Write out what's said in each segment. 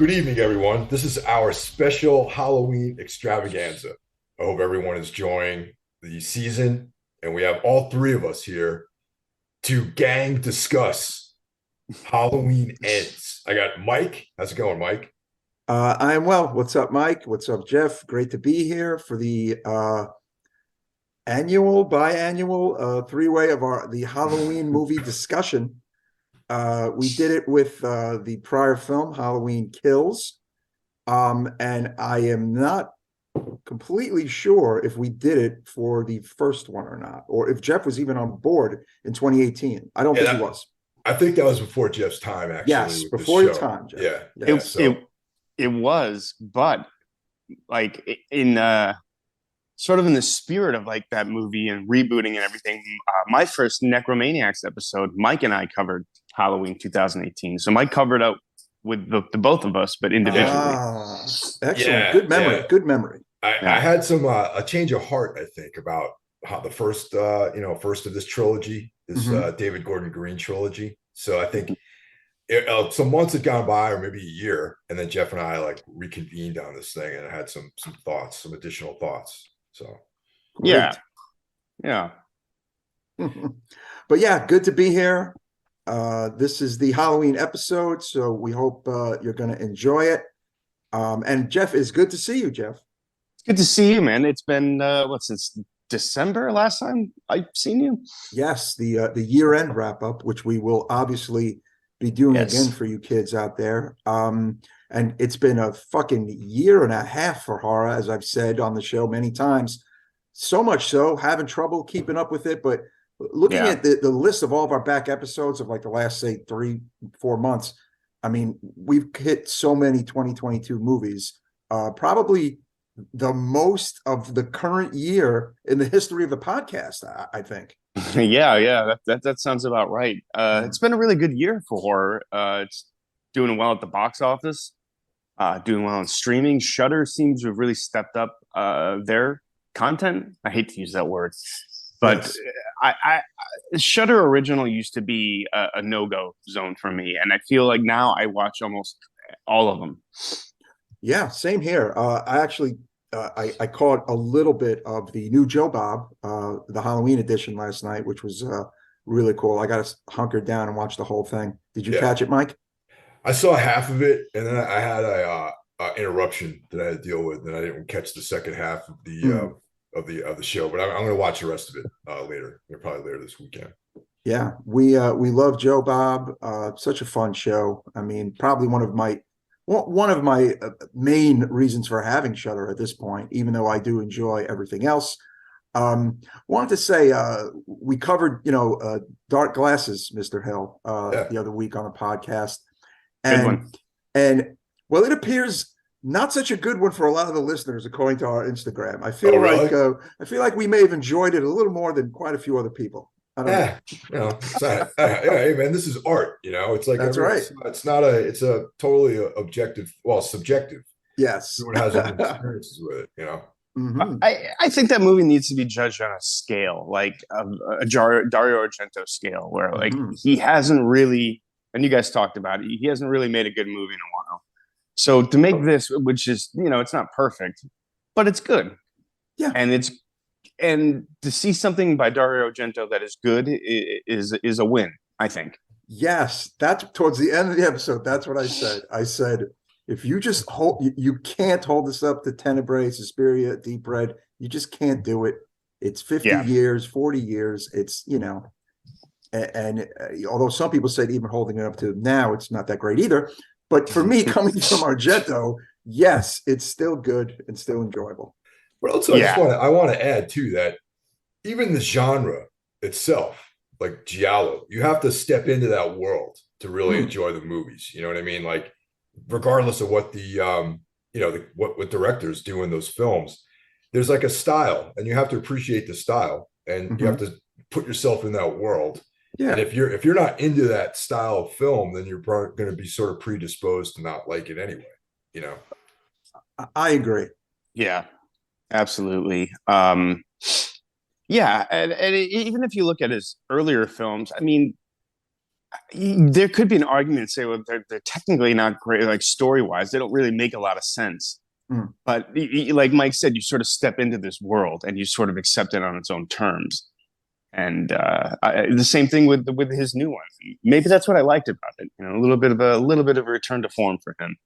Good evening, everyone. This is our special Halloween extravaganza. I hope everyone is enjoying the season, and we have all three of us here to gang discuss Halloween Ends. I got Mike. How's it going, Mike? I am well. What's up, Mike? What's up, Jeff? Great to be here for the biannual, three-way of the Halloween movie discussion. We did it with the prior film, Halloween Kills, and I am not completely sure if we did it for the first one or not, or if Jeff was even on board in 2018. I don't Yeah, think he was. I think that was before Jeff's time, actually, Yes, with this before your show. time, Jeff. Yeah, yeah. Yes. So, It was, but like in sort of in the spirit of like that movie and rebooting and everything, my first Necromaniacs episode, Mike and I covered Halloween 2018. So Mike covered out with the both of us, but individually. Excellent. yeah, Good memory. yeah. Good memory. I Yeah. had some a change of heart, I think, about how the first first of this trilogy, this Mhm. David Gordon Green trilogy. So I think some months had gone by, or maybe a year, and then Jeff and I like reconvened on this thing, and I had some thoughts, some additional thoughts. So Yeah. Great. Yeah. But yeah, good to be here. This is the Halloween episode, so we hope you're going to enjoy it. And Jeff, it's good to see you, Jeff. It's good to see you, man. It's been since December last time I've seen you? Yes, the year-end wrap-up, which we will obviously be doing again Yes. for you kids out there. And it's been a fucking year and a half for horror, as I've said on the show many times. So much so, having trouble keeping up with it. But looking Yeah. at the list of all of our back episodes of like the last, say, 3-4 months, I mean, we've hit so many 2022 movies. Probably the most of the current year in the history of the podcast, I think. Yeah. That sounds about right. Yeah. It's been a really good year for horror. It's doing well at the box office, doing well in streaming. Shudder seems to have really stepped up their content. I hate to use that word, but Yes. Shudder original used to be a no-go zone for me, and I feel like now I watch almost all of them. Yeah, same here. I actually I caught a little bit of the new Joe Bob, the Halloween edition last night, which was really cool. I got to hunker down and watch the whole thing. Did you yeah, catch it, Mike? I saw half of it, and then I had a interruption that I had to deal with, and I didn't catch the second half of Mm, the show. But I'm going to watch the rest of it later, probably later this weekend. yeah, we love Joe Bob. Such a fun show. I mean, probably one of my main reasons for having Shutter at this point, even though I do enjoy everything else. Wanted to say we covered, Dark Glasses, Mr. Hill, Yeah. the other week on the podcast, Good one. and well, it appears not such a good one for a lot of the listeners, according to our Instagram. Oh, really? I feel like we may have enjoyed it a little more than quite a few other people. I don't know. Yeah, it's not, yeah, hey man, this is art. It's like That's right. it's a totally objective, well, subjective. Yes. Everyone has different experiences with it. Hmm. I think that movie needs to be judged on a scale, like a Dario Argento scale, where like Hmm. he hasn't really, and you guys talked about it, he hasn't really made a good movie in a while. So to make this, which is it's not perfect, but it's good, Yeah. and to see something by Dario Argento that is good is a win, I think. Yes, that's towards the end of the episode. That's what I said. I said, if you just hold, you can't hold this up to Tenebrae, Suspiria, Deep Red. You just can't do it. It's 50 Yeah. years, 40 years. It's, and although some people said even holding it up to now, it's not that great either. But for me, coming from Argento, yes, it's still good and still enjoyable. But also, Yeah. I want to add too that even the genre itself, like giallo, you have to step into that world to really Hmm. enjoy the movies. You know what I mean? Like, regardless of what what directors do in those films, there's like a style, and you have to appreciate the style, and you have Hmm. to put yourself in that world. And Yeah. if you're not into that style of film, then you're going to be sort of predisposed to not like it anyway. You know? I agree. Yeah, absolutely. Yeah, and even if you look at his earlier films, I mean, There could be an argument to say, well, they're technically not great, like story wise. They don't really make a lot of sense. Mm. But like Mike said, you sort of step into this world and you sort of accept it on its own terms. And the same thing with his new one. Maybe that's what I liked about it. You know, a little bit of a return to form for him.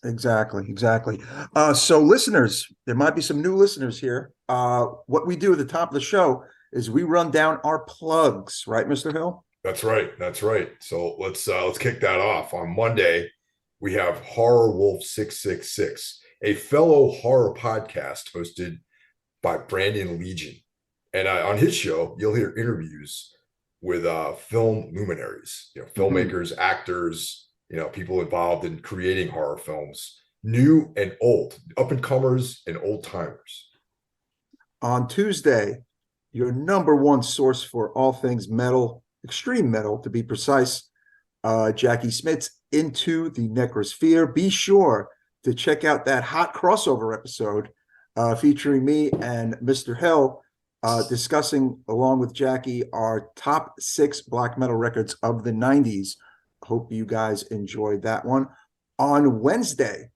Exactly, exactly. So listeners, there might be some new listeners here. What we do at the top of the show is we run down our plugs, right, Mr. Hill? That's right. That's right. So let's kick that off. On Monday, we have Horror Wolf 666, a fellow horror podcast hosted by Brandon Legion. And on his show, you'll hear interviews with film luminaries, filmmakers, actors, people involved in creating horror films, new and old, up and comers and old timers. On Tuesday, your number one source for all things metal, extreme metal to be precise, Jackie Smith's Into the Necrosphere. Be sure to check out that hot crossover episode featuring me and Mr. Hill discussing, along with Jackie, our top 6 black metal records of the 90s. Hope you guys enjoyed that one. On Wednesday,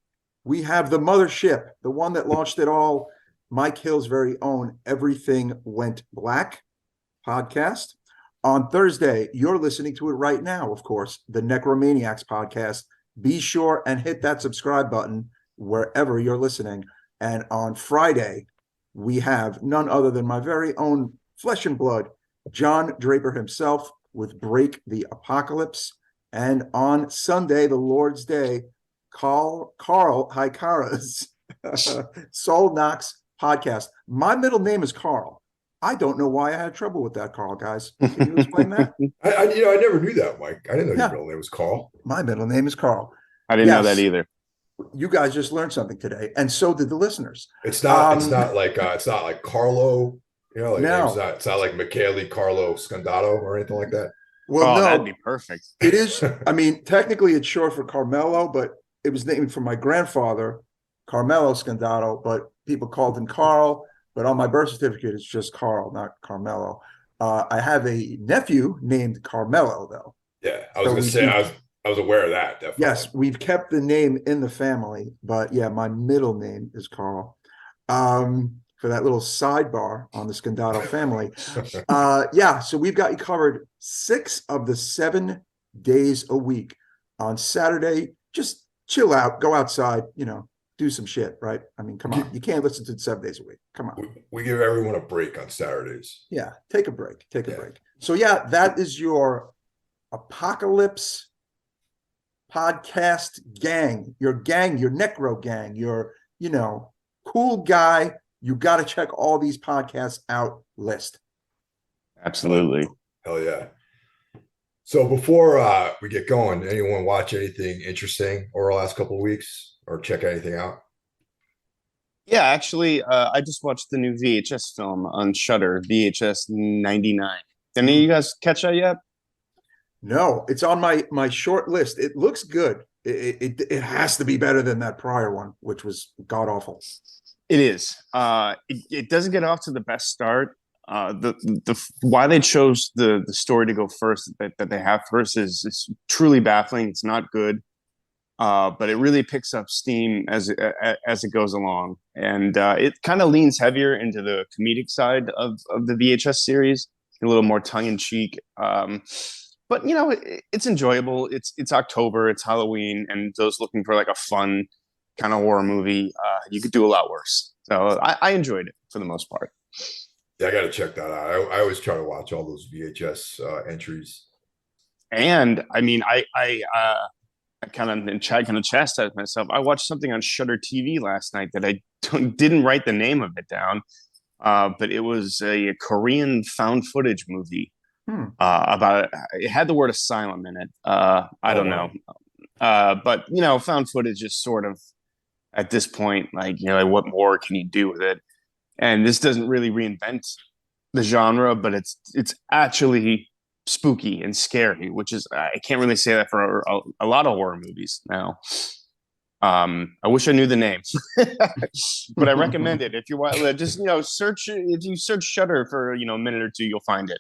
we have the mothership, the one that launched it all, Mike Hill's very own Everything Went Black podcast. On Thursday, you're listening to it right now, of course, the Necromaniacs podcast. Be sure and hit that subscribe button wherever you're listening. And on Friday, we have none other than my very own flesh and blood, John Draper himself, with Break the Apocalypse. And on Sunday, the Lord's Day, Carl Haikara's Soul Knox podcast. My middle name is Carl. I don't know why I had trouble with that, Carl, guys. Can you explain that? I never knew that, Mike. I didn't know your middle name was Carl. My middle name is Carl. I didn't know that either. You guys just learned something today, and so did the listeners. It's not like Carlo, No. it's not like Michele Carlo Scandato or anything like that. Well, no, that'd be perfect. It is. I mean, technically, it's short for Carmelo, but it was named for my grandfather, Carmelo Scandato. But people called him Carl. But on my birth certificate, it's just Carl, not Carmelo. I have a nephew named Carmelo, though. Yeah, I was going to say I was aware of that. Definitely. Yes, we've kept the name in the family, but yeah, my middle name is Carl. For that little sidebar on the Scandato family. So we've got you covered 6 of the 7 days a week. On Saturday, just chill out, go outside, do some shit, right? I mean, come on. You can't listen to it 7 days a week. Come on. We give everyone a break on Saturdays. Yeah, take a break. Take a break. So yeah, that is your Apocalypse podcast gang, your Necro gang, your, cool guy. You got to check all these podcasts out list. Absolutely. Hell yeah. So before we get going, anyone watch anything interesting over the last couple of weeks or check anything out? Yeah, actually, I just watched the new VHS film on Shudder, VHS 99. Did any of you guys catch that yet? No, it's on my short list. It looks good. It has to be better than that prior one, which was god awful. It is. It doesn't get off to the best start. The why they chose the story to go first that they have first is truly baffling. It's not good, but it really picks up steam as it goes along, and it kind of leans heavier into the comedic side of the VHS series, a little more tongue in cheek. But it's enjoyable. It's October, it's Halloween, and those looking for like a fun kind of horror movie, you could do a lot worse. So I enjoyed it for the most part. Yeah, I got to check that out. I always try to watch all those VHS entries. And I mean, I kind of chastised myself. I watched something on Shudder TV last night that I didn't write the name of it down, but it was a Korean found footage movie about it had the word asylum in it. I don't know. But found footage is sort of at this point, like what more can you do with it? And this doesn't really reinvent the genre, but it's actually spooky and scary, which is I can't really say that for a lot of horror movies now. I wish I knew the name, but I recommend it if you want. Just search if you search Shudder for a minute or two, you'll find it.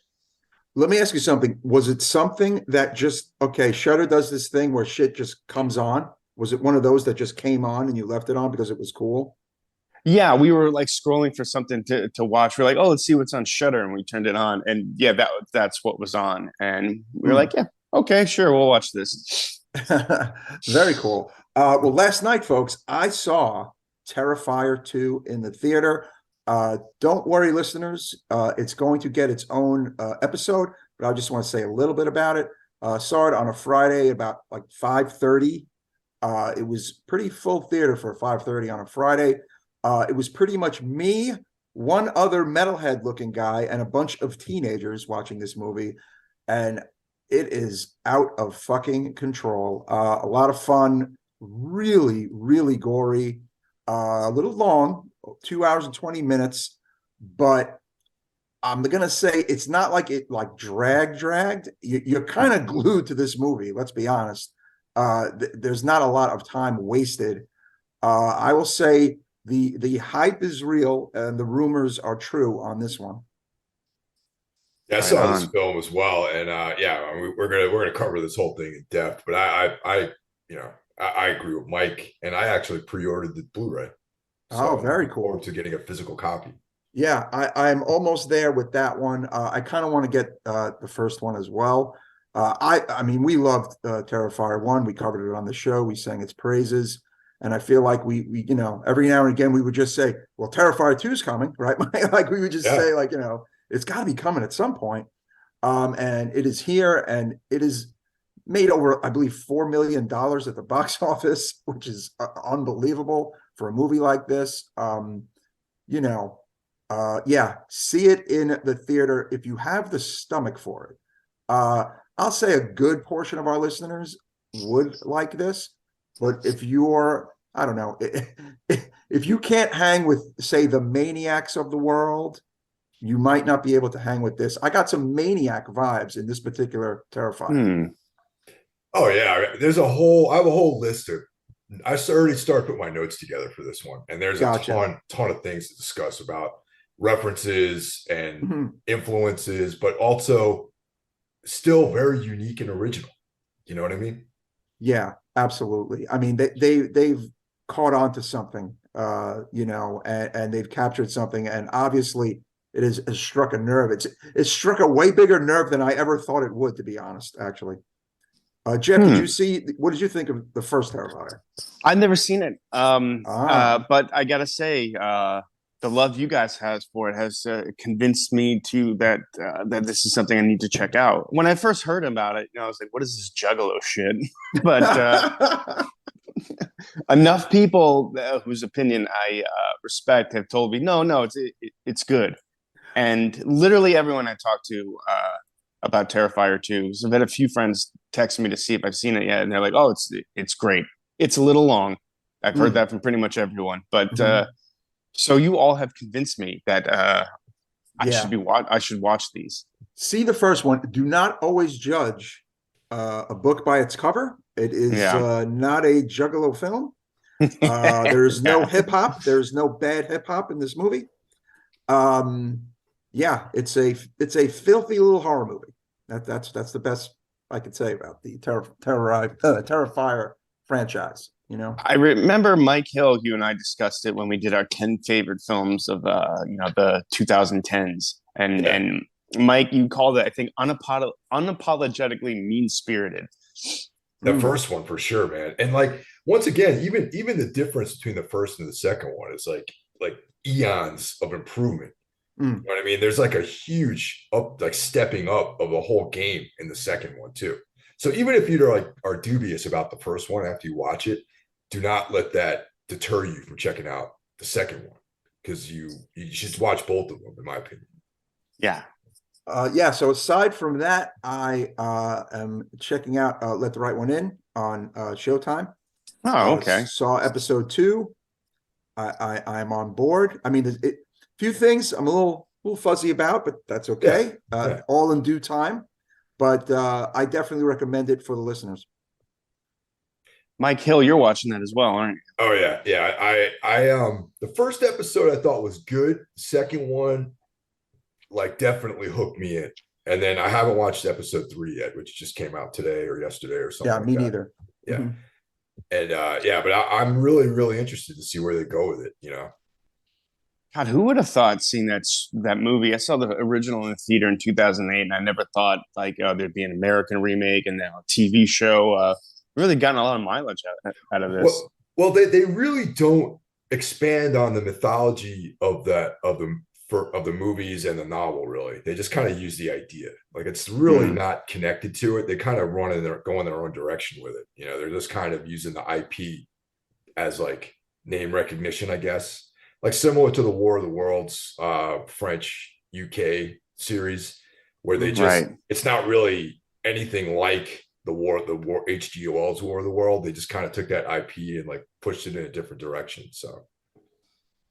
Let me ask you something. Was it something that just, okay, Shudder does this thing where shit just comes on? Was it one of those that just came on and you left it on because it was cool? Yeah, we were like scrolling for something to watch. We're like, oh, let's see what's on Shutter, and we turned it on, and yeah, that's what was on, and we were Hmm. like, yeah, okay, sure, we'll watch this. Very cool. Well, last night, folks, I saw Terrifier 2 in the theater. Don't worry, listeners. It's going to get its own episode, but I just want to say a little bit about it. Saw it on a Friday about like 5:30. It was pretty full theater for 5:30 on a Friday. It was pretty much me, one other metalhead looking guy, and a bunch of teenagers watching this movie. And it is out of fucking control. A lot of fun, really, really gory, a little long, 2 hours and 20 minutes, but I'm gonna say it's not like it like dragged. You're kind of glued to this movie. Let's be honest. There's not a lot of time wasted. I will say the hype is real and the rumors are true on this one. Yeah, I Right saw this on. film as well, and yeah, I mean, we're gonna cover this whole thing in depth. But you know, I agree with Mike, and I actually pre-ordered the Blu-ray, so Oh, I'm very looking forward cool. to getting a physical copy. Yeah, I'm almost there with that one. I kind of want to get the first one as well. I mean, we loved Terrifier 1. We covered it on the show. We sang its praises. And I feel like we every now and again we would just say, well, Terrifier 2 is coming, right? Like we would just Yeah, say, like, it's got to be coming at some point. And it is here, and it is made over, I believe, $4 million at the box office, which is unbelievable for a movie like this. You know, yeah, see it in the theater if you have the stomach for it. I'll say a good portion of our listeners would like this, but if you're, I don't know, if you can't hang with, say, the Maniacs of the world, you might not be able to hang with this. I got some Maniac vibes in this particular Terrifier. Hmm. oh yeah, I have a whole list of. Already started putting my notes together for this one, and there's a Gotcha. ton of things to discuss about references and Mhm. influences, but also still very unique and original. You know what I mean? Yeah, absolutely. I mean, they've caught on to something, and they've captured something, and obviously it has struck a nerve. It's struck a way bigger nerve than I ever thought it would, to be honest, actually. Jeff, did you Hmm. see what did you think of the first Terrifier? I've never seen it. Ah, But I gotta say, the love you guys has for it has convinced me to that this is something I need to check out. When I first heard about it, I was like, "What is this Juggalo shit?" But enough people whose opinion I respect have told me, "No, no, it's good." And literally everyone I talked to about Terrifier 2, so I've had a few friends text me to see if I've seen it yet, and they're like, "Oh, it's great. It's a little long." I've heard mm, that from pretty much everyone, but mhm. so you all have convinced me that Yeah. I should watch these. See the first one. Do not always judge a book by its cover. It is Yeah, not a Juggalo film. There is no yeah. hip hop. There's no bad hip hop in this movie. Um, yeah, it's a filthy little horror movie. That's the best I could say about the Terrifier franchise. I remember Mike Hill. You and I discussed it when we did our 10 favorite films of the 2010s, Yeah. and Mike, you called it, I think, unapologetically mean spirited. The Mm, first one for sure, man. And like once again, even the difference between the first and the second one is like eons of improvement. mm. You know what I mean? There's like a huge up, like stepping up of the whole game in the second one too. So even if you are dubious about the first one after you watch it, do not let that deter you from checking out the second one because you should watch both of them, in my opinion. Yeah. Yeah, so aside from that, I am checking out Let the Right One In on Showtime. Oh, okay. Saw episode 2. I'm on board. I mean, few things I'm a little fuzzy about, but that's Yeah, okay. yeah. All in due time. But I definitely recommend it for the listeners. Mike Hill, you're watching that as well, aren't Oh yeah, yeah. I the first episode I thought was good. The second one like definitely hooked me in. And then I haven't watched episode 3 yet, which just came out today or yesterday or something Yeah, like me that. neither. Yeah. Mhm. And yeah, but I'm really, really interested to see where they go with it, you know. God, who would have thought seeing that movie? I saw the original in the theater in 2008, and I never thought like there'd be an American remake and now a TV show. Really gotten a lot of mileage out of this. Well, they really don't expand on the mythology of the movies and the novel. Really, they just kind of use the idea. Like it's really Mm, not connected to it. They kind of go in their own direction with it. You know, they're just kind of using the IP as like name recognition, I guess. Like similar to the War of the Worlds, French UK series, where they just right. it's not really anything like the war H.G. Wells War of the World. They just kind of took that IP and like pushed it in a different direction. So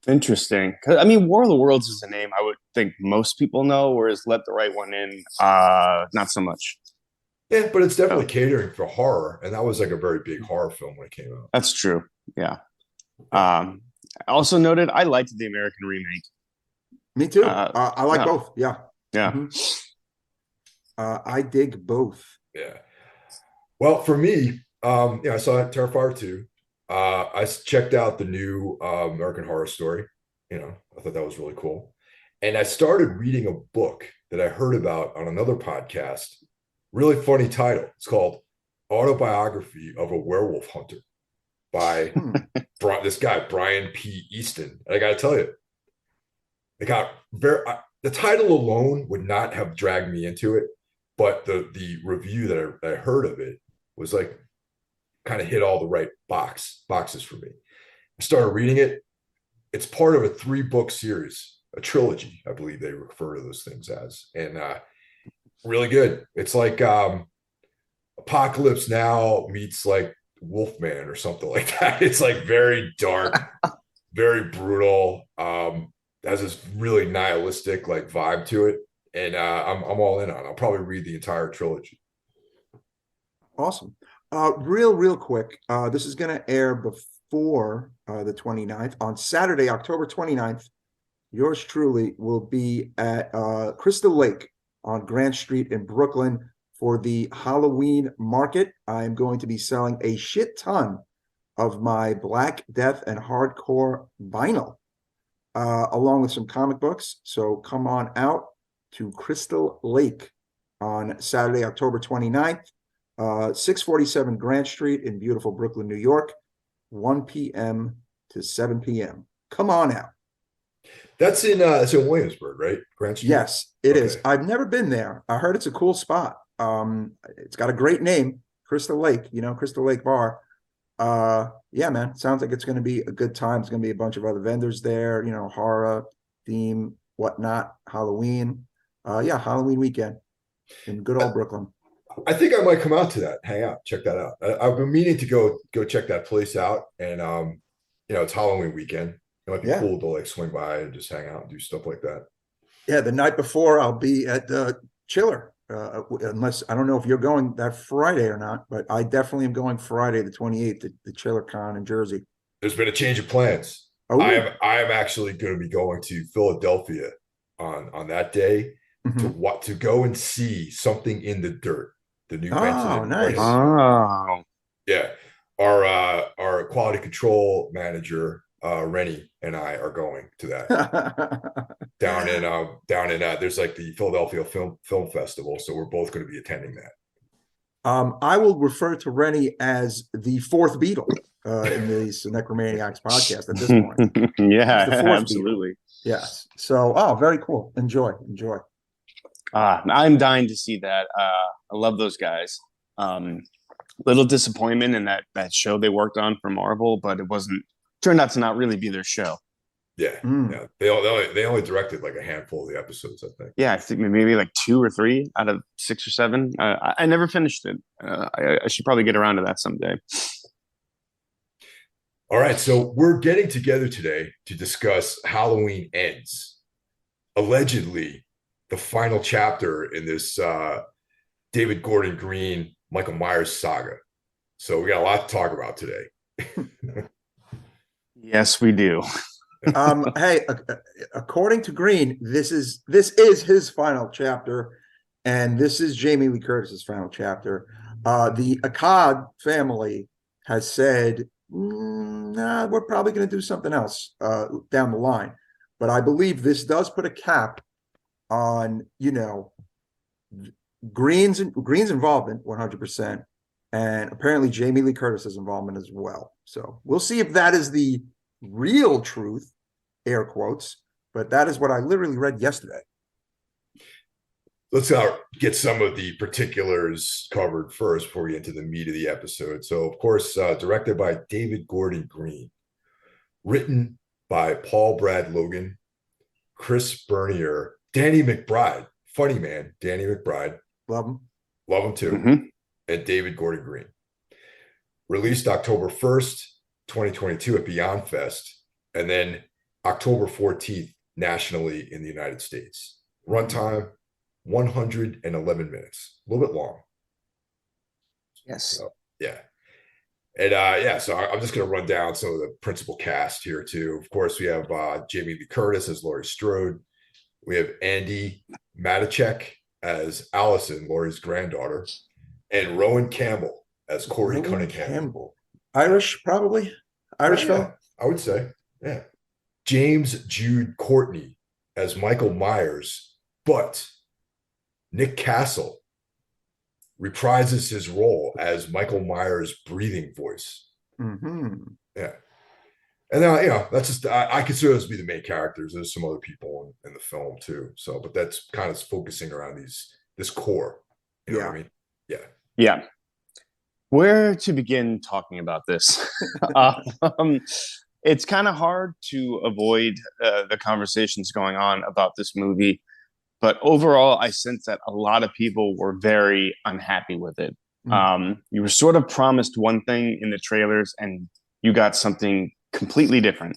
Interesting. 'Cause, I mean, War of the Worlds is a name I would think most people know, whereas Let the Right One In, not so much. yeah, but it's Oh, definitely catering for horror, and that was like a very big horror film when it came out. that's true. Yeah. Yeah. I also noted I liked the American remake. Me too. Uh, I like yeah, both. Yeah. yeah. Mhm. I dig both. Yeah. Well, for me, yeah, I saw Terrifier 2. I checked out the new American Horror Story. You know, I thought that was really cool. And I started reading a book that I heard about on another podcast. Really funny title. It's called Autobiography of a Werewolf Hunter by Hmm. this guy, Brian P. Easton. And I got to tell you, it got the title alone would not have dragged me into it, but the review that I heard of it was like kind of hit all the right boxes for me. I started reading it. It's part of a 3-book series, a trilogy, I believe they refer to those things as, and really good. It's like Apocalypse Now meets like Wolfman or something like that. It's like very dark, very brutal. Has this really nihilistic like vibe to it, and I'm all in on it. I'll probably read the entire trilogy. Awesome. Real quick. This is going to air before the 29th. On Saturday, October 29th, yours truly will be at Crystal Lake on Grant Street in Brooklyn for the Halloween market. I'm going to be selling a shit ton of my Black Death and Hardcore vinyl, along with some comic books. So come on out to Crystal Lake on Saturday, October 29th, 647 Grant Street in beautiful Brooklyn, New York, 1 p.m. to 7 p.m. Come on out. It's in Williamsburg, right? Grant Street. Yes, it is. Okay. I've never been there. I heard it's a cool spot. It's got a great name, Crystal Lake, Crystal Lake Bar. Yeah, man, sounds like it's going to be a good time. It's going to be a bunch of other vendors there, horror theme, whatnot, Halloween. Yeah, Halloween weekend in good old Brooklyn. I think I might come out to that, hang out, check that out. I've been meaning to go check that place out, and it's Halloween weekend. It might be Yeah. cool to like swing by and just hang out and do stuff like that. Yeah, the night before I'll be at the Chiller. Unless I don't know if you're going that Friday or not, but I definitely am going Friday the 28th to the Chiller Con in Jersey. There's been a change of plans. Oh, I am actually going to be going to Philadelphia on that day to go and see Something in the Dirt, the new Benson Oh, and nice. Wayans. Oh, Yeah, our quality control manager Rennie and I are going to that down in there's like the Philadelphia Film Festival, so we're both going to be attending that. I will refer to Rennie as the fourth Beatle in this Necromaniacs podcast at this point. yeah, He's the fourth absolutely. Beatle. Yes. So, very cool. Enjoy. I'm dying to see that. I love those guys. Little disappointment in that show they worked on for Marvel, but it turned out to not really be their show. Yeah, yeah. They only directed like a handful of the episodes, I think. Yeah, I think maybe like 2 or 3 out of 6 or 7. I never finished it. I should probably get around to that someday. All right, so we're getting together today to discuss Halloween Ends, allegedly the final chapter in this David Gordon Green, Michael Myers saga. So we got a lot to talk about today. Yes, we do. Hey, according to Green, this is his final chapter, and this is Jamie Lee Curtis's final chapter. The Akkad family has said, nah, we're probably going to do something else down the line. But I believe this does put a cap on, Green's involvement 100%, and apparently Jamie Lee Curtis's involvement as well. So we'll see if that is the real truth, air quotes, but that is what I literally read yesterday. Let's get some of the particulars covered first before we get into the meat of the episode. So, of course, directed by David Gordon Green, written by Paul Brad Logan, Chris Bernier, Danny McBride, funny man, Danny McBride, Love him too, and David Gordon Green. Released October 1st, 2022 at Beyond Fest, and then October 14th nationally in the United States. Runtime 111 minutes, a little bit long. Yes. So, yeah. And so I'm just going to run down some of the principal cast here too. Of course, we have Jamie Lee Curtis as Laurie Strode. We have Andy Matichek as Allison, Laurie's granddaughter, and Rowan Campbell as Corey Cunningham. Campbell. Irish, probably. Irish yeah, fellow? I would say. Yeah. James Jude Courtney as Michael Myers, but Nick Castle reprises his role as Michael Myers' breathing voice. Yeah. And then, that's just, I consider those to be the main characters. There's some other people in the film too. So, but that's kind of focusing around this core. You know what I mean? Yeah. Yeah. Where to begin talking about this? It's kind of hard to avoid the conversations going on about this movie. But overall, I sense that a lot of people were very unhappy with it. You were sort of promised one thing in the trailers, and you got something completely different.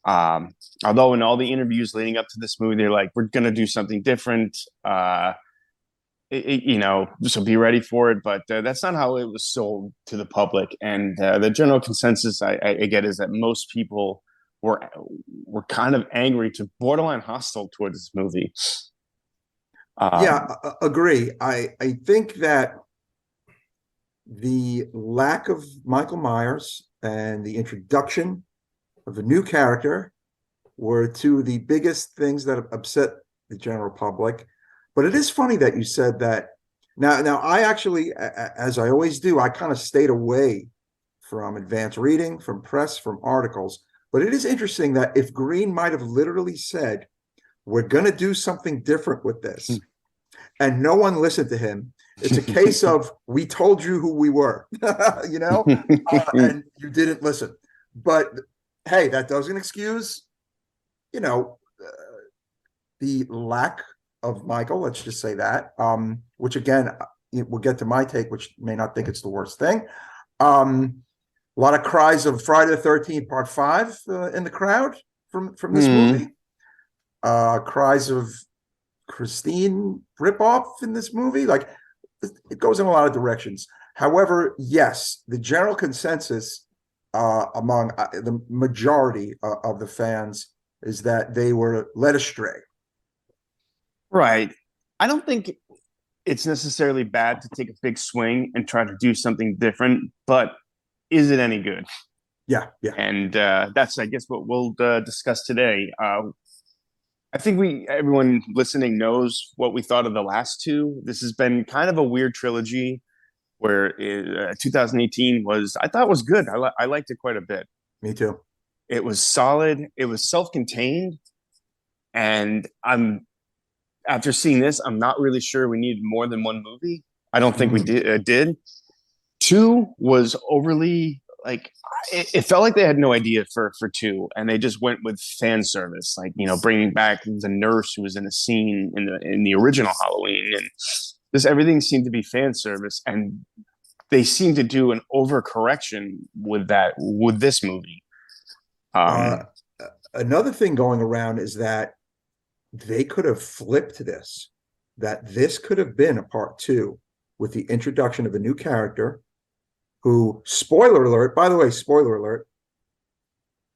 Although in all the interviews leading up to this movie, they're like, we're going to do something different, so be ready for it. But that's not how it was sold to the public. And the general consensus I get is that most people were kind of angry to borderline hostile towards this movie. Agree. I think that the lack of Michael Myers and the introduction of a new character were two of the biggest things that upset the general public. But it is funny that you said that. Now I actually, as I always do, I kind of stayed away from advanced reading, from press, from articles. But it is interesting that if Green might have literally said, we're going to do something different with this, and no one listened to him, it's a case of, we told you who we were, and you didn't listen. But hey, that doesn't excuse, the lack of Michael, let's just say that, which again, we'll get to my take, which may not think it's the worst thing. A lot of cries of Friday the 13th Part 5 in the crowd from this movie. Cries of Christine ripoff in this movie. Like, it goes in a lot of directions. However, yes, the general consensus among the majority of the fans is that they were led astray. Right. I don't think it's necessarily bad to take a big swing and try to do something different, but is it any good? Yeah. And that's, I guess, what we'll discuss today. I think everyone listening knows what we thought of the last two. This has been kind of a weird trilogy where 2018 I thought was good. I liked it quite a bit. Me too. It was solid. It was self-contained. And after seeing this, I'm not really sure we needed more than one movie. I don't think we did. Two was overly, it felt like they had no idea for two, and they just went with fan service, bringing back the nurse who was in a scene in the original Halloween, and just everything seemed to be fan service, and they seemed to do an overcorrection with this movie. Another thing going around is that they could have flipped this, that this could have been a part two with the introduction of a new character who, spoiler alert, by the way, spoiler alert,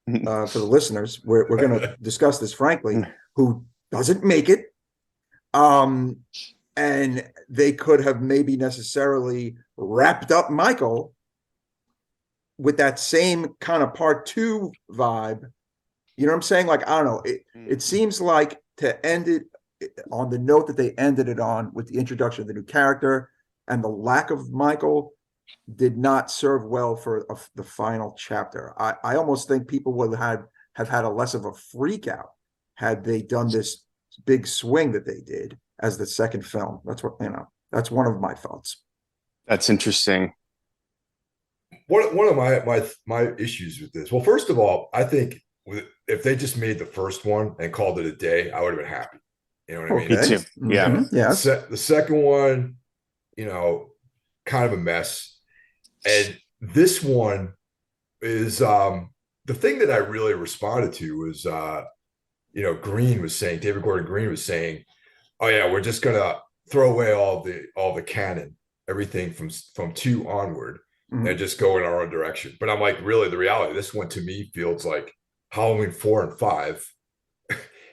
for the listeners, we're going to discuss this frankly, who doesn't make it. And and they could have maybe necessarily wrapped up Michael with that same kind of part two vibe. You know what I'm saying? Like, I don't know. It seems like to end it on the note that they ended it on with the introduction of the new character and the lack of Michael did not serve well for the final chapter. I almost think people would have had a less of a freak out had they done this big swing that they did as the second film. That's what, that's one of my thoughts. That's interesting. One of my issues with this. Well, first of all, I think if they just made the first one and called it a day, I would have been happy. You know what I mean? Me too. Yeah. Mm-hmm. Yes. The second one, kind of a mess. And this one is the thing that I really responded to was Green was saying, David Gordon Green was saying, oh yeah, we're just gonna throw away all the canon, everything from two onward, and just go in our own direction. But I'm like, really, the reality, this one to me feels like Halloween 4 and 5.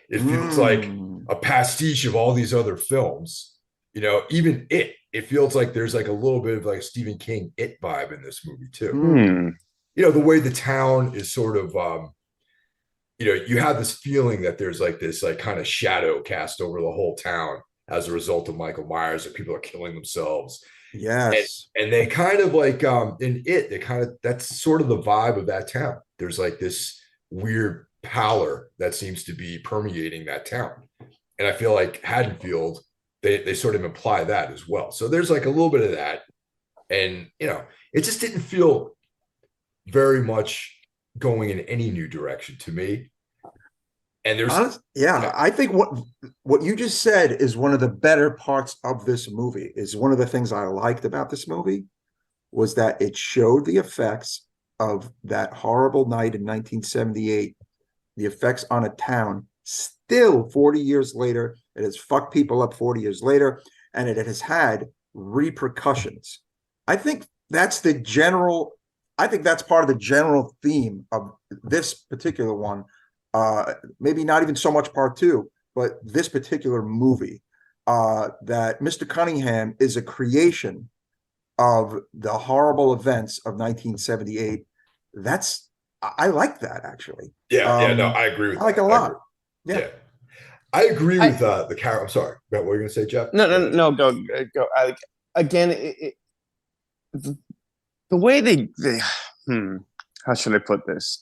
It feels like a pastiche of all these other films. Even it feels like there's like a little bit of like Stephen King It vibe in this movie too. The way the town is sort of you have this feeling that there's like this like kind of shadow cast over the whole town as a result of Michael Myers, that people are killing themselves. Yes. And they kind of like in it, they kind of, that's sort of the vibe of that town. There's like this weird pallor that seems to be permeating that town. And I feel like Haddonfield, they sort of imply that as well. So there's like a little bit of that. And, it just didn't feel very much going in any new direction to me. And there's I think what you just said is one of the better parts of this movie. Is one of the things I liked about this movie was that it showed the effects of that horrible night in 1978, the effects on a town still 40 years later. It has fucked people up 40 years later, and it has had repercussions. I think that's part of the general theme of this particular one. Maybe not even so much part two, but this particular movie, that Mr. Cunningham is a creation of the horrible events of 1978. I like that, actually. No, I agree with that. I like it a lot. Yeah. I agree with the character. I'm sorry. What were you going to say, Jeff? No, go. Again, the way they how should I put this?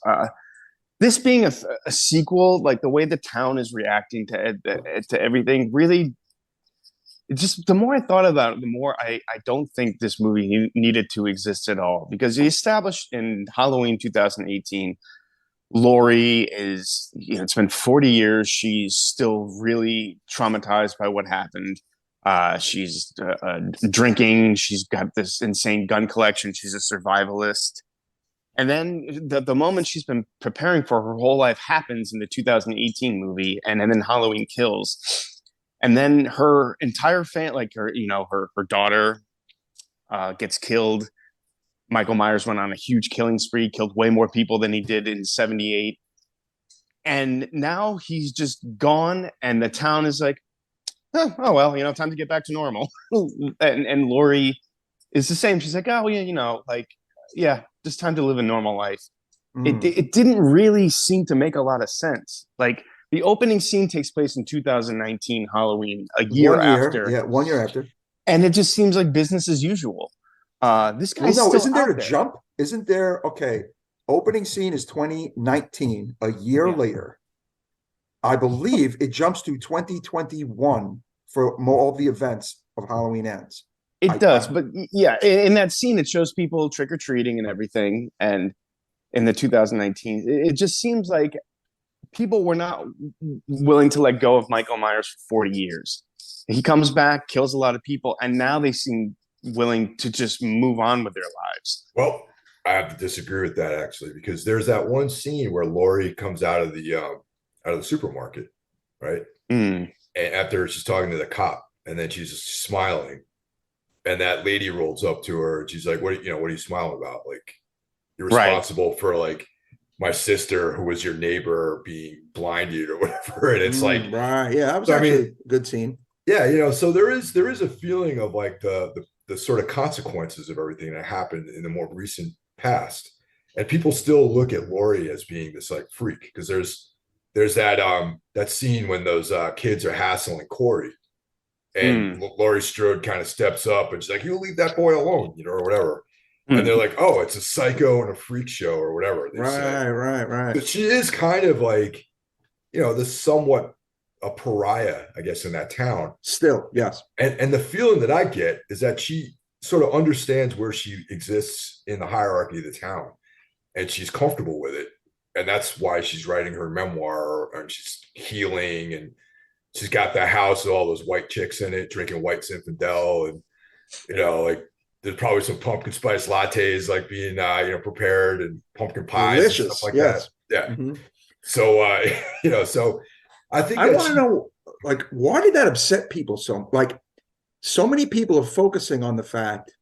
This being a sequel, like the way the town is reacting to everything, really, the more I thought about it, the more I don't think this movie needed to exist at all. Because he established in Halloween 2018, Laurie is, it's been 40 years. She's still really traumatized by what happened. She's drinking. She's got this insane gun collection. She's a survivalist. And then the moment she's been preparing for her whole life happens in the 2018 movie, and then Halloween Kills. And then her entire her daughter gets killed. Michael Myers went on a huge killing spree, killed way more people than he did in 78. And now he's just gone, and the town is like, oh well, time to get back to normal. and Laurie is the same. She's like, oh yeah, just time to live a normal life. It didn't really seem to make a lot of sense. Like, the opening scene takes place in 2019 Halloween, a year after. Yeah, 1 year after. And it just seems like business as usual. This guy's still isn't there out a jump? Isn't there, okay, opening scene is 2019, a year later. I believe it jumps to 2021 for all the events of Halloween Ends. It does, but yeah, in that scene, it shows people trick-or-treating and everything. And in the 2019, it just seems like people were not willing to let go of Michael Myers for 40 years. He comes back, kills a lot of people, and now they seem willing to just move on with their lives. Well, I have to disagree with that, actually, because there's that one scene where Laurie comes out of the supermarket, right? And after she's talking to the cop, and then she's just smiling. And that lady rolls up to her and she's like, what are you smiling about? Like, you're responsible for like my sister, who was your neighbor, being blinded or whatever. And it's like, right. Yeah, that was a good scene. Yeah, so there is a feeling of like the sort of consequences of everything that happened in the more recent past. And people still look at Laurie as being this like freak because there's that scene when those kids are hassling Corey and Mm. Laurie Strode kind of steps up and she's like, "You leave that boy alone," or whatever. And they're Mm. like, "Oh, it's a psycho and a freak show," or whatever they say. Right. But she is kind of like, the somewhat a pariah, I guess, in that town. Still, yes. And the feeling that I get is that she sort of understands where she exists in the hierarchy of the town, and she's comfortable with it. And that's why she's writing her memoir, and she's healing, and she's got the house with all those white chicks in it, drinking white Zinfandel, and like there's probably some pumpkin spice lattes like being prepared, and pumpkin pies and stuff Delicious. like that. Yes. Yeah. Mhm. So so I think I that want to know, like, why did that upset people so? Like, so many people are focusing on the fact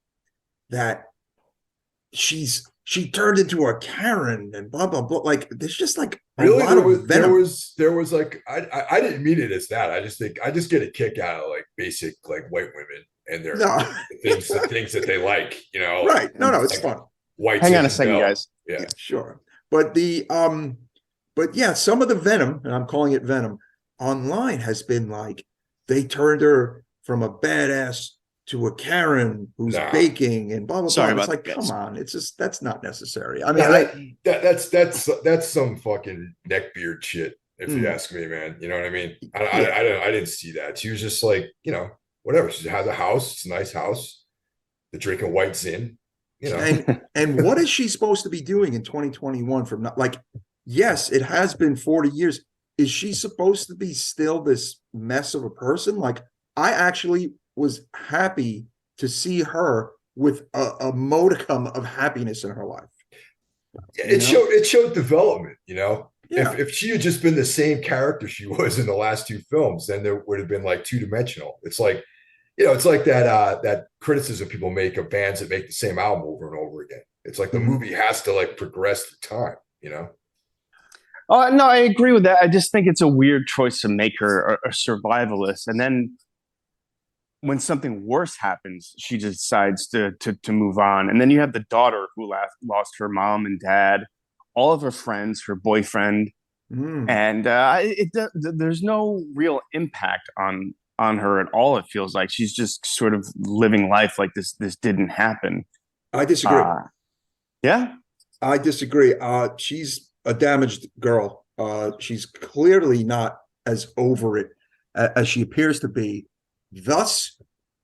that she turned into a Karen and blah blah blah. Like, there's just like a really lot there of was there venom. was there was like I didn't mean it as that. I just get a kick out of like basic like white women and their No, the things that they like, right? No, it's like fun. white Hang on a second, Zinfandel. guys. Yeah. Yeah, sure. But but yeah, some of the venom, and I'm calling it venom, online has been like they turned her from a badass to a Karen who's Nah. baking and blah blah blah. Sorry And it's about like, that, come guys. on, it's just that's not necessary. I mean, No, that's some fucking neckbeard shit, if you mm, ask me, man. You know what I mean? yeah. I didn't see that. She was just like, whatever. She has a house. It's a nice house. They're drinking white Zin, you know. And what is she supposed to be doing in 2021 from not like, yes, it has been 40 years. Is she supposed to be still this mess of a person? Like, I actually was happy to see her with a modicum of happiness in her life, you know? It showed development, you know. If Yeah. she had just been the same character she was in the last two films, then there would have been like two dimensional. It's like, it's like that criticism people make of bands that make the same album over and over again. It's like the Mhm. movie has to like progress through time, you know. Oh no, I agree with that. I just think it's a weird choice to make her a survivalist, and then when something worse happens, she decides to move on. And then you have the daughter who lost her mom and dad, all of her friends, her boyfriend, Mm. and there's no real impact on her at all. It feels like she's just sort of living life like this didn't happen. I disagree. Uh, yeah, I disagree. She's a damaged girl. She's clearly not as over it as she appears to be. Thus,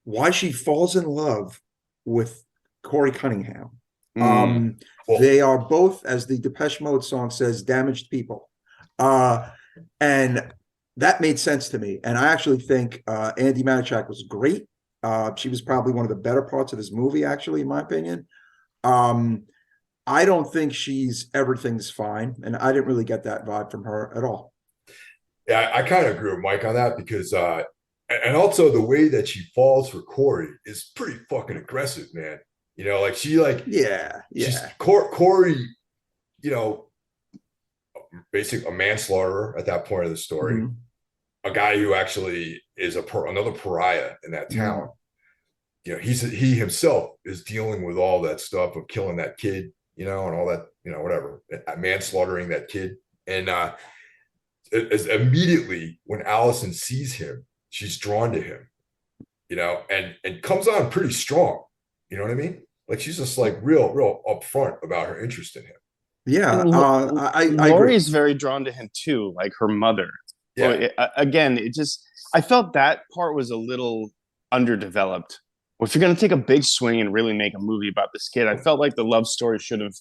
why she falls in love with Corey Cunningham. mm, Well, They are both, as the Depeche Mode song says, damaged people. Uh, and that made sense to me. And I actually think Andy Manichak was great. She was probably one of the better parts of this movie, actually, in my opinion. Um, I don't think she's everything's fine, and I didn't really get that vibe from her at all. yeah, I kind of agree with Mike on that because and also the way that she falls for Corey is pretty fucking aggressive, man. Like Yeah, she's yeah. Corey, you know, basically a manslaughterer at that point of the story, Mhm. a guy who actually is another pariah in that Mhm. town. He himself is dealing with all that stuff of killing that kid, and all that, whatever, manslaughtering that kid. And as immediately when Allison sees him, she's drawn to him, and comes on pretty strong. You know what I mean? Like she's just like real upfront about her interest in him. Yeah, and I agree. Lori's very drawn to him too, like her mother. Well, Yeah. again, it just I felt that part was a little underdeveloped. Well, if you're going to take a big swing and really make a movie about this kid, I felt like the love story should have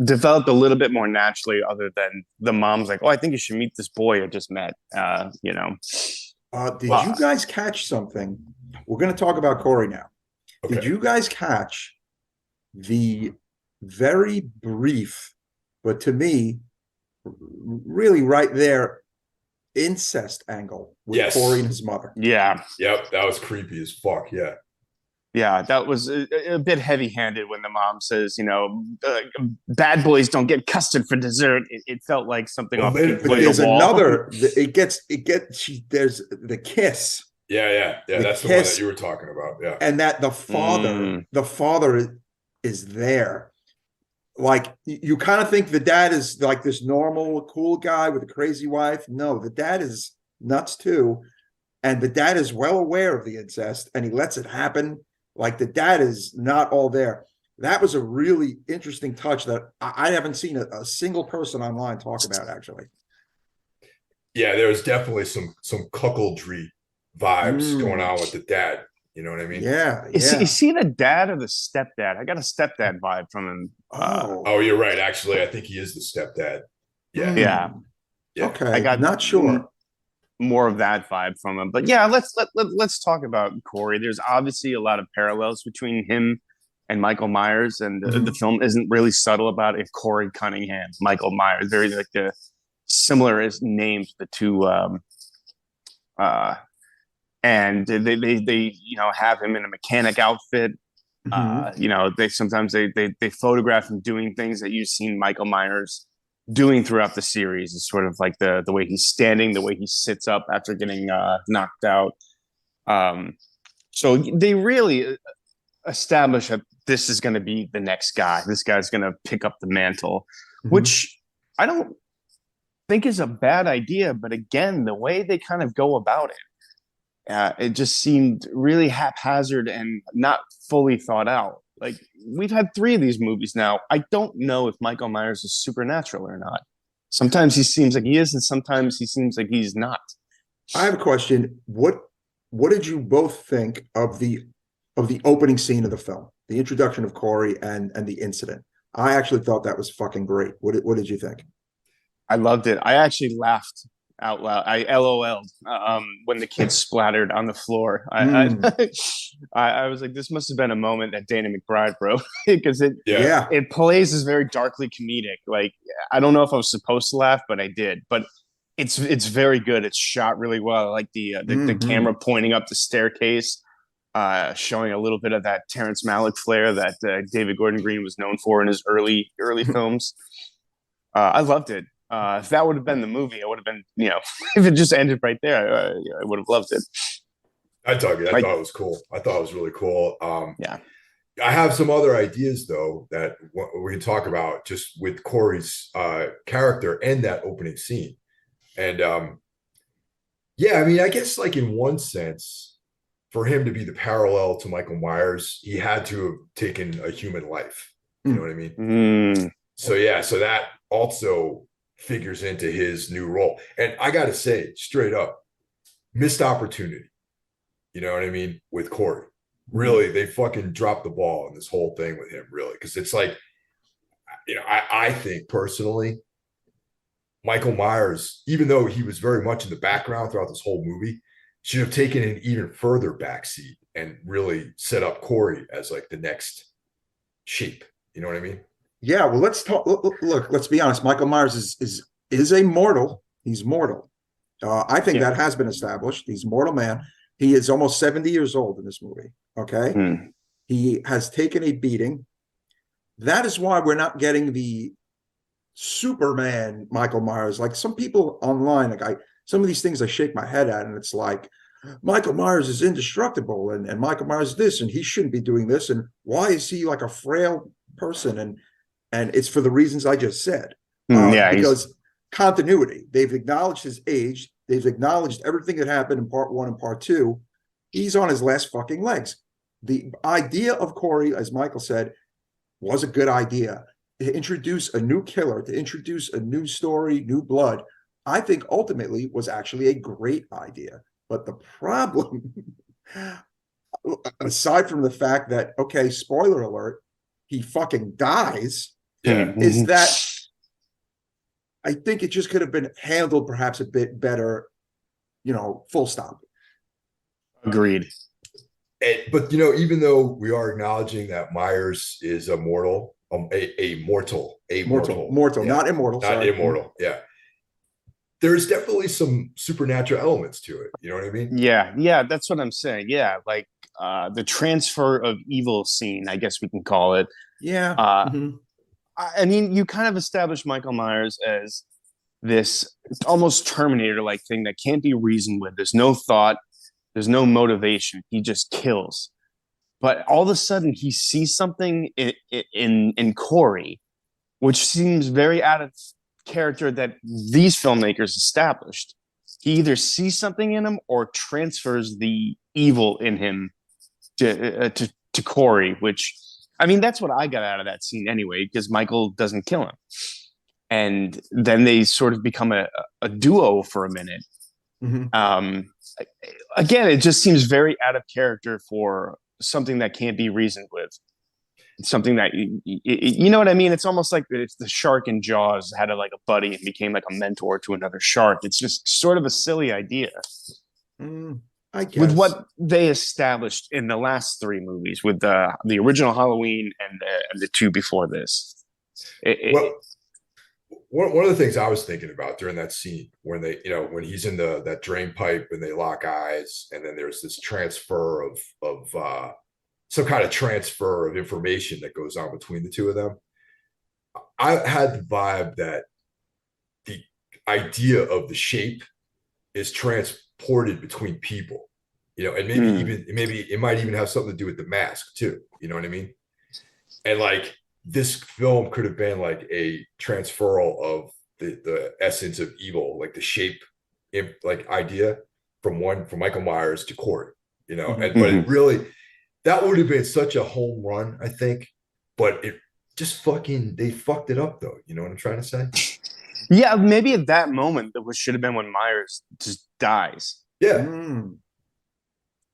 developed a little bit more naturally, other than the mom's like, "Oh, I think you should meet this boy I just met." Did Well, you guys catch something? We're going to talk about Corey now. Did Okay. you guys catch the very brief, but to me, really right there, incest angle with Corey Yes. and his mother? yeah, Yep. That was creepy as fuck. Yeah. Yeah, that was a bit heavy-handed when the mom says, bad boys don't get custard for dessert. It felt like something Well, off then, Pink But Floyd The there's Wall. another. There's the kiss, yeah, the that's the one that kiss, you were talking about. Yeah. and that Mm. the father is there. Like you kind of think the dad is like this normal, cool guy with a crazy wife. No, the dad is nuts too, and the dad is well aware of the incest, and he lets it happen. Like the dad is not all there. That was a really interesting touch that I haven't seen a single person online talk about actually. Yeah, there was definitely some cuckoldry vibes going Mm, on with the dad. You know what I mean? yeah, Is yeah. he the dad or the stepdad? I got a stepdad vibe from him. Oh, Oh, you're right. Actually, I think he is the stepdad. Yeah, Yeah, mm, yeah. I okay. got Not sure. more of that vibe from him. But yeah, let's talk about Corey. There's obviously a lot of parallels between him and Michael Myers, and the Mhm. film isn't really subtle about it. Corey Cunningham, Michael Myers, very like the similar as names the two. Uh, and they have him in a mechanic outfit. Mhm. They sometimes they photograph him doing things that you've seen Michael Myers doing throughout the series. Is sort of like the way he's standing, the way he sits up after getting knocked out. Um, so they really establish that this is going to be the next guy. This guy's going to pick up the mantle, Mhm. which I don't think is a bad idea. But again, the way they kind of go about it just seemed really haphazard and not fully thought out. Like we've had 3 of these movies now. I don't know if Michael Myers is supernatural or not. Sometimes he seems like he is, and sometimes he seems like he's not. I have a question. What did you both think of the opening scene of the film, the introduction of Corey and the incident? I actually thought that was fucking great. What did you think? I loved it. I actually laughed out loud. I LOL'd when the kid splattered on the floor. Mm, I was like, this must have been a moment that Dana McBride wrote because it Yeah. yeah. it plays as very darkly comedic. Like I don't know if I was supposed to laugh, but I did. But it's very good. It's shot really well. I like the camera Mhm. pointing up the staircase, showing a little bit of that Terrence Malick flair that David Gordon Green was known for in his early films. I loved it. If that would have been the movie, I would have been, if it just ended right there, I would have loved it. I dug it. I Like, thought it was cool. I thought it was really cool. yeah, I have some other ideas though that we can talk about just with Corey's character and that opening scene. And yeah, I mean, I guess like in one sense, for him to be the parallel to Michael Myers, he had to have taken a human life. You know Mm. what I mean? mm, So yeah, so that also figures into his new role. And I got to say, straight up, missed opportunity. You know what I mean? With Corey. Mhm. Really, they fucking dropped the ball in this whole thing with him, really. Because it's like, I think personally, Michael Myers, even though he was very much in the background throughout this whole movie, should have taken an even further backseat and really set up Corey as like the next sheep. You know what I mean? Yeah, well, let's talk. Look, let's be honest. Michael Myers is a mortal. He's mortal. I think yeah, that has been established. He's mortal man. He is almost 70 years old in this movie. Okay, mm, he has taken a beating. That is why we're not getting the Superman Michael Myers. Like some people online, some of these things I shake my head at, and it's like Michael Myers is indestructible, and Michael Myers is this, and he shouldn't be doing this, and why is he like a frail person? And it's for the reasons I just said, yeah. He's because continuity. They've acknowledged his age. They've acknowledged everything that happened in part one and part two. He's on his last fucking legs. The idea of Corey, as Michael said, was a good idea to introduce a new killer, to introduce a new story, new blood. I think ultimately was actually a great idea. But the problem, aside from the fact that, okay, spoiler alert, he fucking dies, Yeah. is that I think it just could have been handled perhaps a bit better, full stop. agreed. But even though we are acknowledging that Myers is a mortal, a mortal, Mortal, yeah, not immortal, not sorry. immortal, yeah. There's definitely some supernatural elements to it. You know what I mean? Yeah, yeah. That's what I'm saying. Yeah, like the transfer of evil scene, I guess we can call it. Yeah. Uh, Mhm. I mean, you kind of established Michael Myers as this almost Terminator-like thing that can't be reasoned with. There's no thought, there's no motivation. He just kills. But all of a sudden, he sees something in Corey, which seems very out of character that these filmmakers established. He either sees something in him or transfers the evil in him to Corey, which I mean that's what I got out of that scene anyway, because Michael doesn't kill him, and then they sort of become a duo for a minute. Mhm. Um, Again, it just seems very out of character for something that can't be reasoned with. It's something that you know what I mean. It's almost like it's the shark in Jaws had like a buddy and became like a mentor to another shark. It's just sort of a silly idea I with guess. what they established in the last three movies, with the original Halloween and the two before this. Well, one of the things I was thinking about during that scene when they, when he's in that drain pipe and they lock eyes, and then there's this transfer of some kind of transfer of information that goes on between the two of them. I had the vibe that the idea of the shape is transported between people, and maybe it might even have something to do with the mask too. You know what I mean? And like this film could have been like a transferal of the essence of evil, like the shape, like idea from Michael Myers to Corey, Mhm. and but it really that would have been such a home run, I think. But it just they fucked it up though. You know what I'm trying to say? Yeah, maybe at that moment that should have been when Myers just dies Yeah. Mm.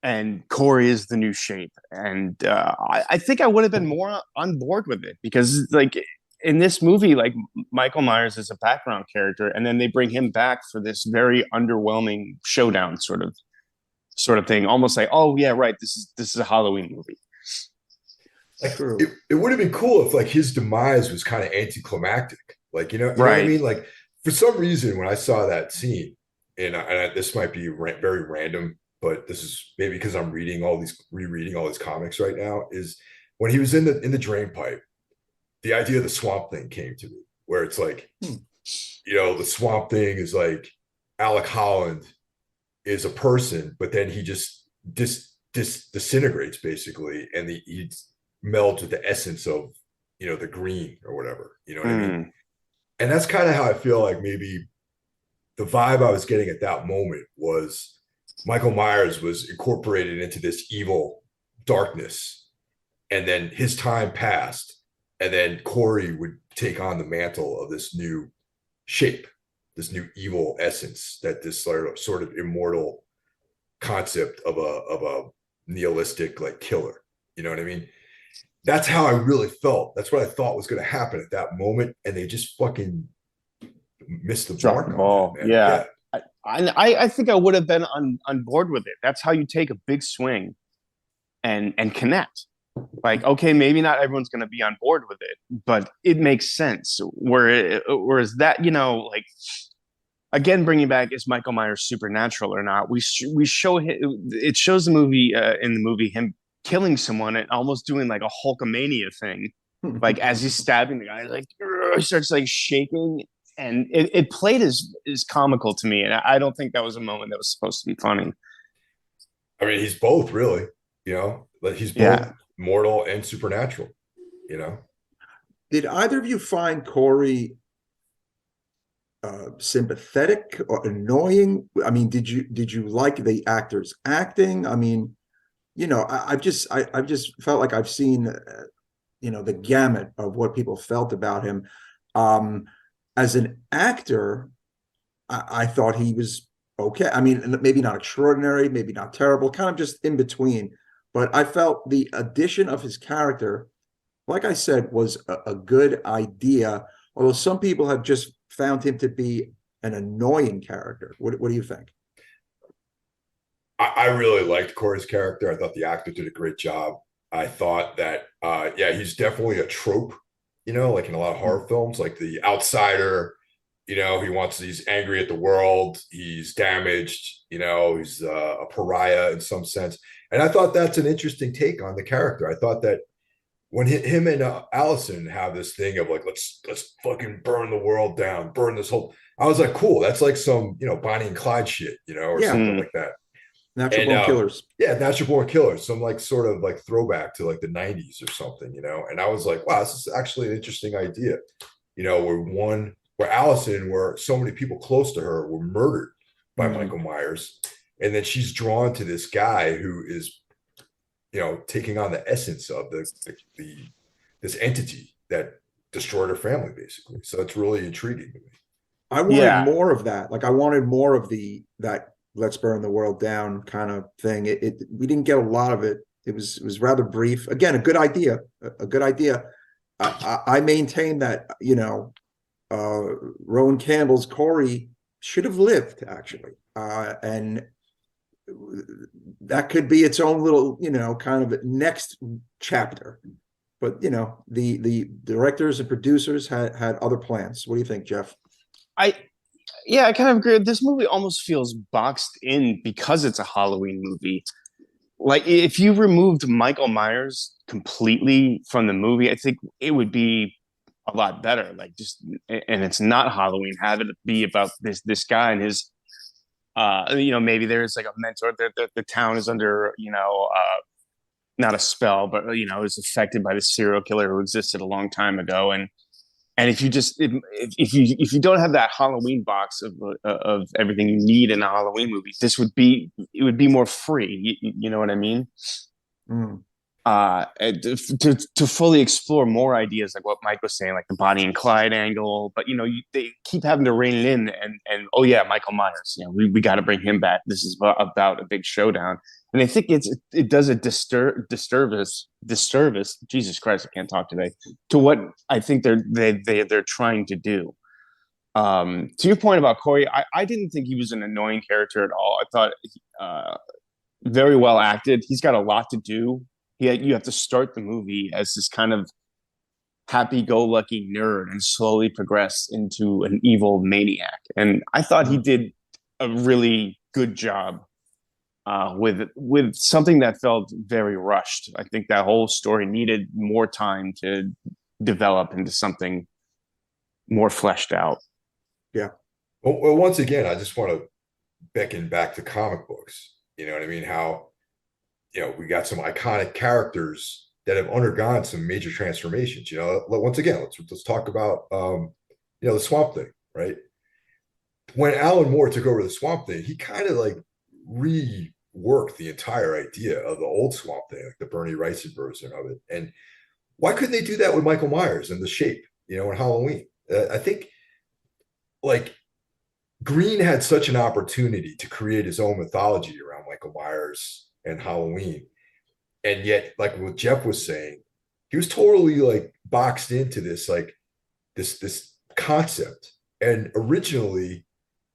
and Corey is the new shape. And I think I would have been more on board with it because, like, in this movie, like Michael Myers is a background character, and then they bring him back for this very underwhelming showdown sort of thing, almost like, oh yeah, right, this is a Halloween movie. Like True. it would have been cool if like his demise was kind of anticlimactic. Like, you know what I Right. mean? Like for some reason when I saw that scene, this might be very random, but this is maybe because I'm rereading all these comics right now, is when he was in the drain pipe, the idea of the swamp thing came to me, where it's like, Hmm. the swamp thing is like Alec Holland is a person, but then he just disintegrates basically, and he melds with the essence of the green or whatever. You know what I mean? Mm. And that's kind of how I feel like maybe the vibe I was getting at that moment was Michael Myers was incorporated into this evil darkness, and then his time passed, and then Corey would take on the mantle of this new shape, this new evil essence, that this sort of immortal concept of a nihilistic like killer. You know what I mean? That's how I really felt. That's what I thought was going to happen at that moment, and they just fucking missed the Drop the mark on that, ball. man. Yeah. Yeah, I think I would have been on board with it. That's how you take a big swing and connect. Like, okay, maybe not everyone's going to be on board with it, but it makes sense. Whereas that, like again, bringing back is Michael Myers supernatural or not? We show him, it shows the movie in the movie him killing someone and almost doing like a Hulkamania thing, like as he's stabbing the guy, like he starts like shaking, and it played as comical to me, and I don't think that was a moment that was supposed to be funny. I mean he's both really, like he's both Yeah. mortal and supernatural. You know, Did either of you find Corey sympathetic or annoying? I mean, did you like the actor's acting? I mean, I've just felt like I've seen the gamut of what people felt about him. Um, as an actor, I thought he was okay. I mean, maybe not extraordinary, maybe not terrible, kind of just in between. But I felt the addition of his character, like I said, was a good idea. Although some people have just found him to be an annoying character. What do you think? I really liked Corey's character. I thought the actor did a great job. I thought that, yeah, he's definitely a trope, like in a lot of horror films, like the outsider, he's angry at the world. He's damaged. He's a pariah in some sense. And I thought that's an interesting take on the character. I thought that when him and Allison have this thing of like, let's fucking burn the world down, burn this whole. I was like, cool. That's like some Bonnie and Clyde shit, or Yeah, something like that. Natural And Born Killers. yeah, Natural Born Killers, some like sort of like throwback to like the '90s or something. And I was like, wow, this is actually an interesting idea. Where Allison, where so many people close to her were murdered by Michael Myers, and then she's drawn to this guy who is taking on the essence of this entity that destroyed her family, basically. So it's really intriguing to me. I wanted more of that. Like I wanted more of that let's burn the world down kind of thing. We didn't get a lot of it. It was rather brief. Again, a good idea. A good idea. I maintain that Rowan Campbell's Corey should have lived actually, and that could be its own little kind of next chapter. But the directors and producers had other plans. What do you think, Jeff? I kind of agree. This movie almost feels boxed in because it's a Halloween movie. Like if you removed Michael Myers completely from the movie, I think it would be a lot better. Like and it's not Halloween. Have it be about this guy and his, maybe there's like a mentor that the town is under, not a spell, but is affected by the serial killer who existed a long time ago, and if you don't have that Halloween box of everything you need in a Halloween movie, it would be more free. You know what I mean? To fully explore more ideas like what Mike was saying, like the Bonnie and Clyde angle, but they keep having to rein it in and oh yeah, Michael Myers, we got to bring him back. This is about a big showdown, and I think it does a disservice. Jesus Christ, I can't talk today. To what I think they're trying to do. To your point about Corey, I didn't think he was an annoying character at all. I thought very well acted. He's got a lot to do. You have to start the movie as this kind of happy-go-lucky nerd and slowly progress into an evil maniac. And I thought he did a really good job with something that felt very rushed. I think that whole story needed more time to develop into something more fleshed out. Yeah. Well, once again, I just want to beckon back to comic books. You know what I mean? How we got some iconic characters that have undergone some major transformations. Once again, let's talk about the Swamp Thing, right? When Alan Moore took over the Swamp Thing, he kind of like reworked the entire idea of the old Swamp Thing, like the Bernie Wrightson version of it. And why couldn't they do that with Michael Myers and the Shape, in Halloween? I think like Green had such an opportunity to create his own mythology around Michael Myers and Halloween. And yet, like what Jeff was saying, he was totally like boxed into this, like this concept. And originally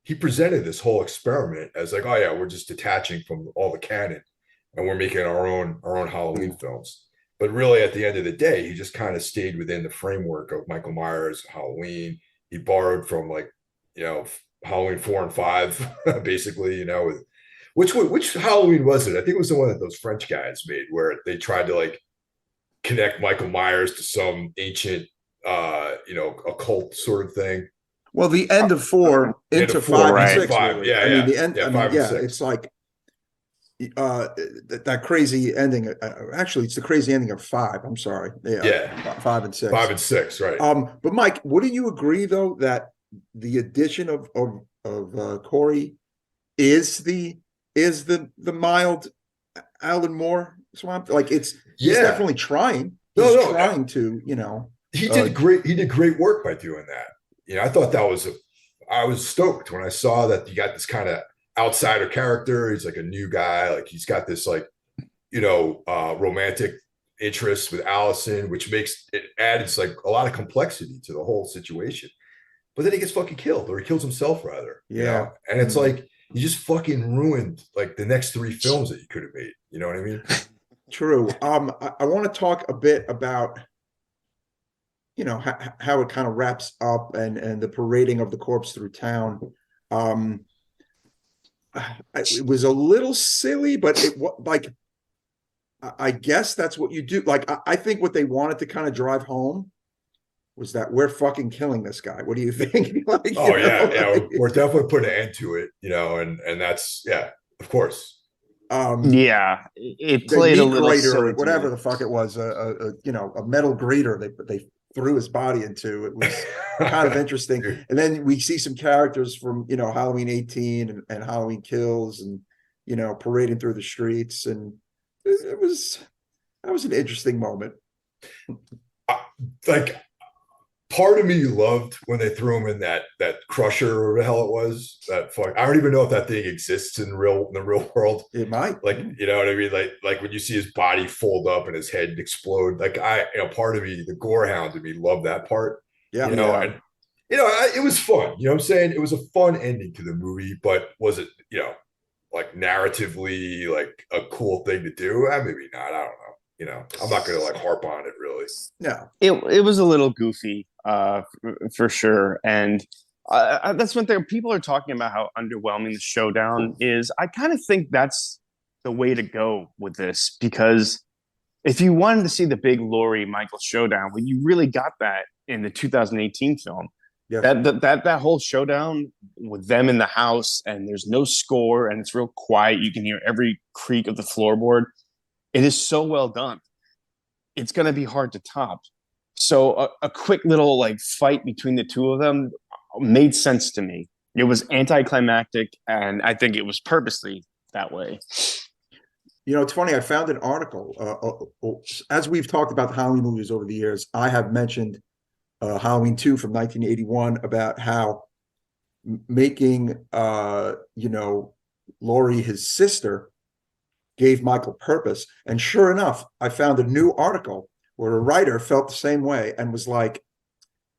he presented this whole experiment as like, oh yeah, we're just detaching from all the canon and we're making our own Halloween films. But really at the end of the day, he just kind of stayed within the framework of Michael Myers, Halloween. He borrowed from like, Halloween 4 and 5, basically, with which Halloween was it? I think it was the one that those French guys made where they tried to like connect Michael Myers to some ancient, occult sort of thing. Well, the end of 4 into 5 and 6. Five. Really. Yeah, I mean, the end. Yeah, I mean, yeah, it's like that crazy ending. Actually, it's the crazy ending of 5. I'm sorry. Yeah, 5 and 6. 5 and 6, right? But Mike, wouldn't you agree though that the addition of Corey is the mild Alan Moore Swamp? Like he's definitely trying. He's trying to, He did great work by doing that. I thought I was stoked when I saw that you got this kind of outsider character. He's like a new guy. Like he's got this like, romantic interest with Allison, which adds like a lot of complexity to the whole situation. But then he gets fucking killed, or he kills himself rather. Yeah. And it's like, you just fucking ruined like the next 3 films that you could have made. You know what I mean? True. I want to talk a bit about how it kind of wraps up, and the parading of the corpse through town. Um, it was a little silly, but like, I guess that's what you do. Like, I think what they wanted to kind of drive home was that we're fucking killing this guy. What do you think? Like, Oh yeah, yeah, we're definitely putting an end to it, and that's yeah, of course. Yeah, it The played a meat little grater, silly to whatever me. the fuck it was, a metal grater they threw his body into. It was kind of interesting. And then we see some characters from Halloween 18 and Halloween Kills, and parading through the streets, and it was that was an interesting moment. Like part of me loved when they threw him in that crusher or the hell it was. That fuck, I don't even know if that thing exists in the real world. It might, Like, you know what I mean? Like when you see his body fold up and his head explode. Like part of me, the gore hound in me, loved that part. yeah. And it was fun. You know what I'm saying? It was a fun ending to the movie, but was it like narratively like a cool thing to do? Maybe not. I don't know. I'm not gonna like harp on it really. No. It was a little goofy, for sure, and that's one thing people are talking about how underwhelming the showdown is. I kind of think that's the way to go with this, because if you wanted to see the big Laurie Michael showdown, well, you really got that in the 2018 film. Yes. That whole showdown with them in the house, and there's no score, and it's real quiet. You can hear every creak of the floorboard. It is so well done. It's going to be hard to top. So a quick little like fight between the two of them made sense to me. It was anticlimactic, and I think it was purposely that way. It's funny. I found an article. As we've talked about the Halloween movies over the years, I have mentioned Halloween 2 from 1981 about how making Laurie his sister gave Michael purpose. And sure enough, I found a new article where a writer felt the same way and was like,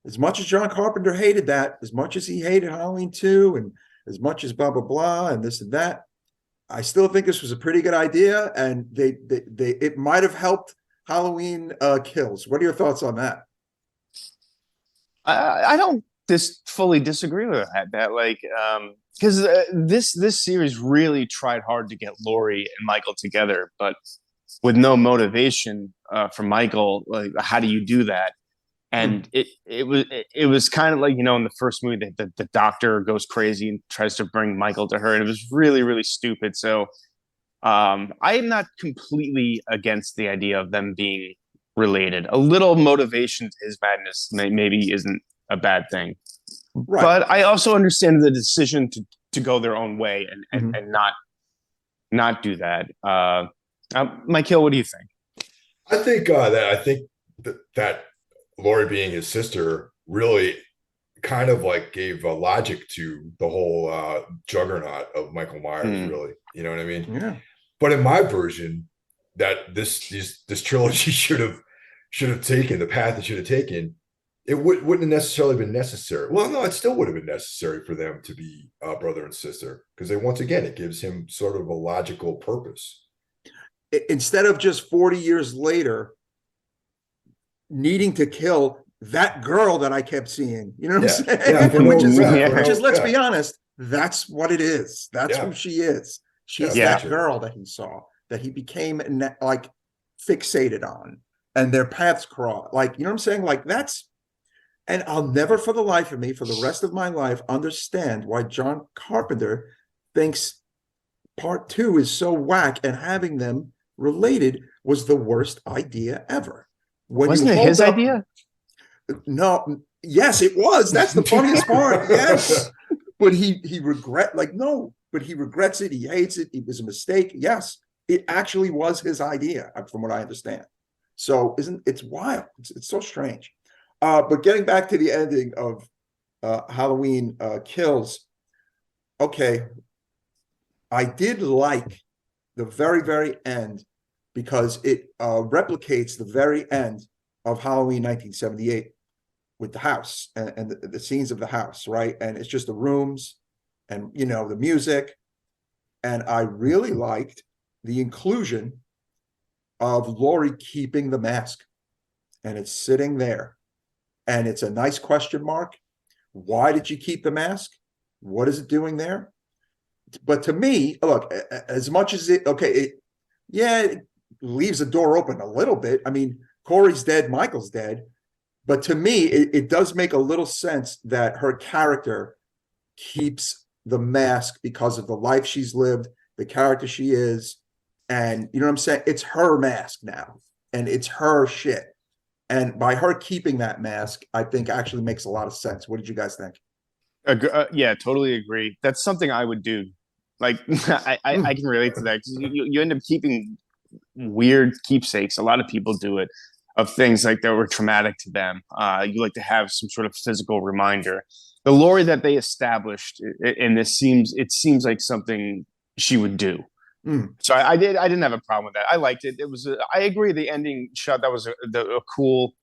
as much as John Carpenter hated that, as much as he hated Halloween 2, and as much as blah, blah, blah, and this and that, I still think this was a pretty good idea. And it might have helped Halloween Kills. What are your thoughts on that? I don't fully disagree with that. Like, because this series really tried hard to get Laurie and Michael together, but with no motivation for Michael. Like, how do you do that? And it was kind of like, in the first movie, the doctor goes crazy and tries to bring Michael to her, and it was really, really stupid. So I am not completely against the idea of them being related. A little motivation to his madness maybe isn't a bad thing. Right. But I also understand the decision to go their own way and not do that. Michael, what do you think? I think that Laurie being his sister really kind of like gave logic to the whole juggernaut of Michael Myers. Really, you know what I mean? Yeah. But in my version, that this trilogy should have taken the path it should have taken. It wouldn't have necessarily been necessary. Well, no, it still would have been necessary for them to be brother and sister, because once again, it gives him sort of a logical purpose. Instead of just 40 years later needing to kill that girl that I kept seeing, you know what I'm saying? Yeah, which is, let's be honest, that's what it is. That's who she is. She's that girl that he saw, that he became like fixated on, and their paths cross. Like, you know what I'm saying? Like, and I'll never for the life of me, for the rest of my life, understand why John Carpenter thinks part 2 is so whack, and having them related was the worst idea ever. Wasn't it his idea? No, yes, it was. That's the funniest part. Yes, but he regrets it. He hates it. It was a mistake. Yes, it actually was his idea, from what I understand. So it's wild. It's so strange. But getting back to the ending of Halloween Kills, okay, I did like the very, very end, because it replicates the very end of Halloween 1978 with the house and the scenes of the house, right? And it's just the rooms and, the music. And I really liked the inclusion of Laurie keeping the mask, and it's sitting there. and it's a nice question mark. Why did you keep the mask? What is it doing there? But to me, look, as much as it leaves the door open a little bit. I mean, Corey's dead, Michael's dead. But to me, it does make a little sense that her character keeps the mask because of the life she's lived, the character she is. And you know what I'm saying? It's her mask now, and it's her shit. And by her keeping that mask, I think actually makes a lot of sense. What did you guys think? Yeah, totally agree. That's something I would do. Like, I can relate to that. You end up keeping weird keepsakes. A lot of people do it of things like that were traumatic to them. You like to have some sort of physical reminder. The Lori that they established in this seems like something she would do. So I didn't have a problem with that. I liked it. It was I agree. The ending shot, that was a cool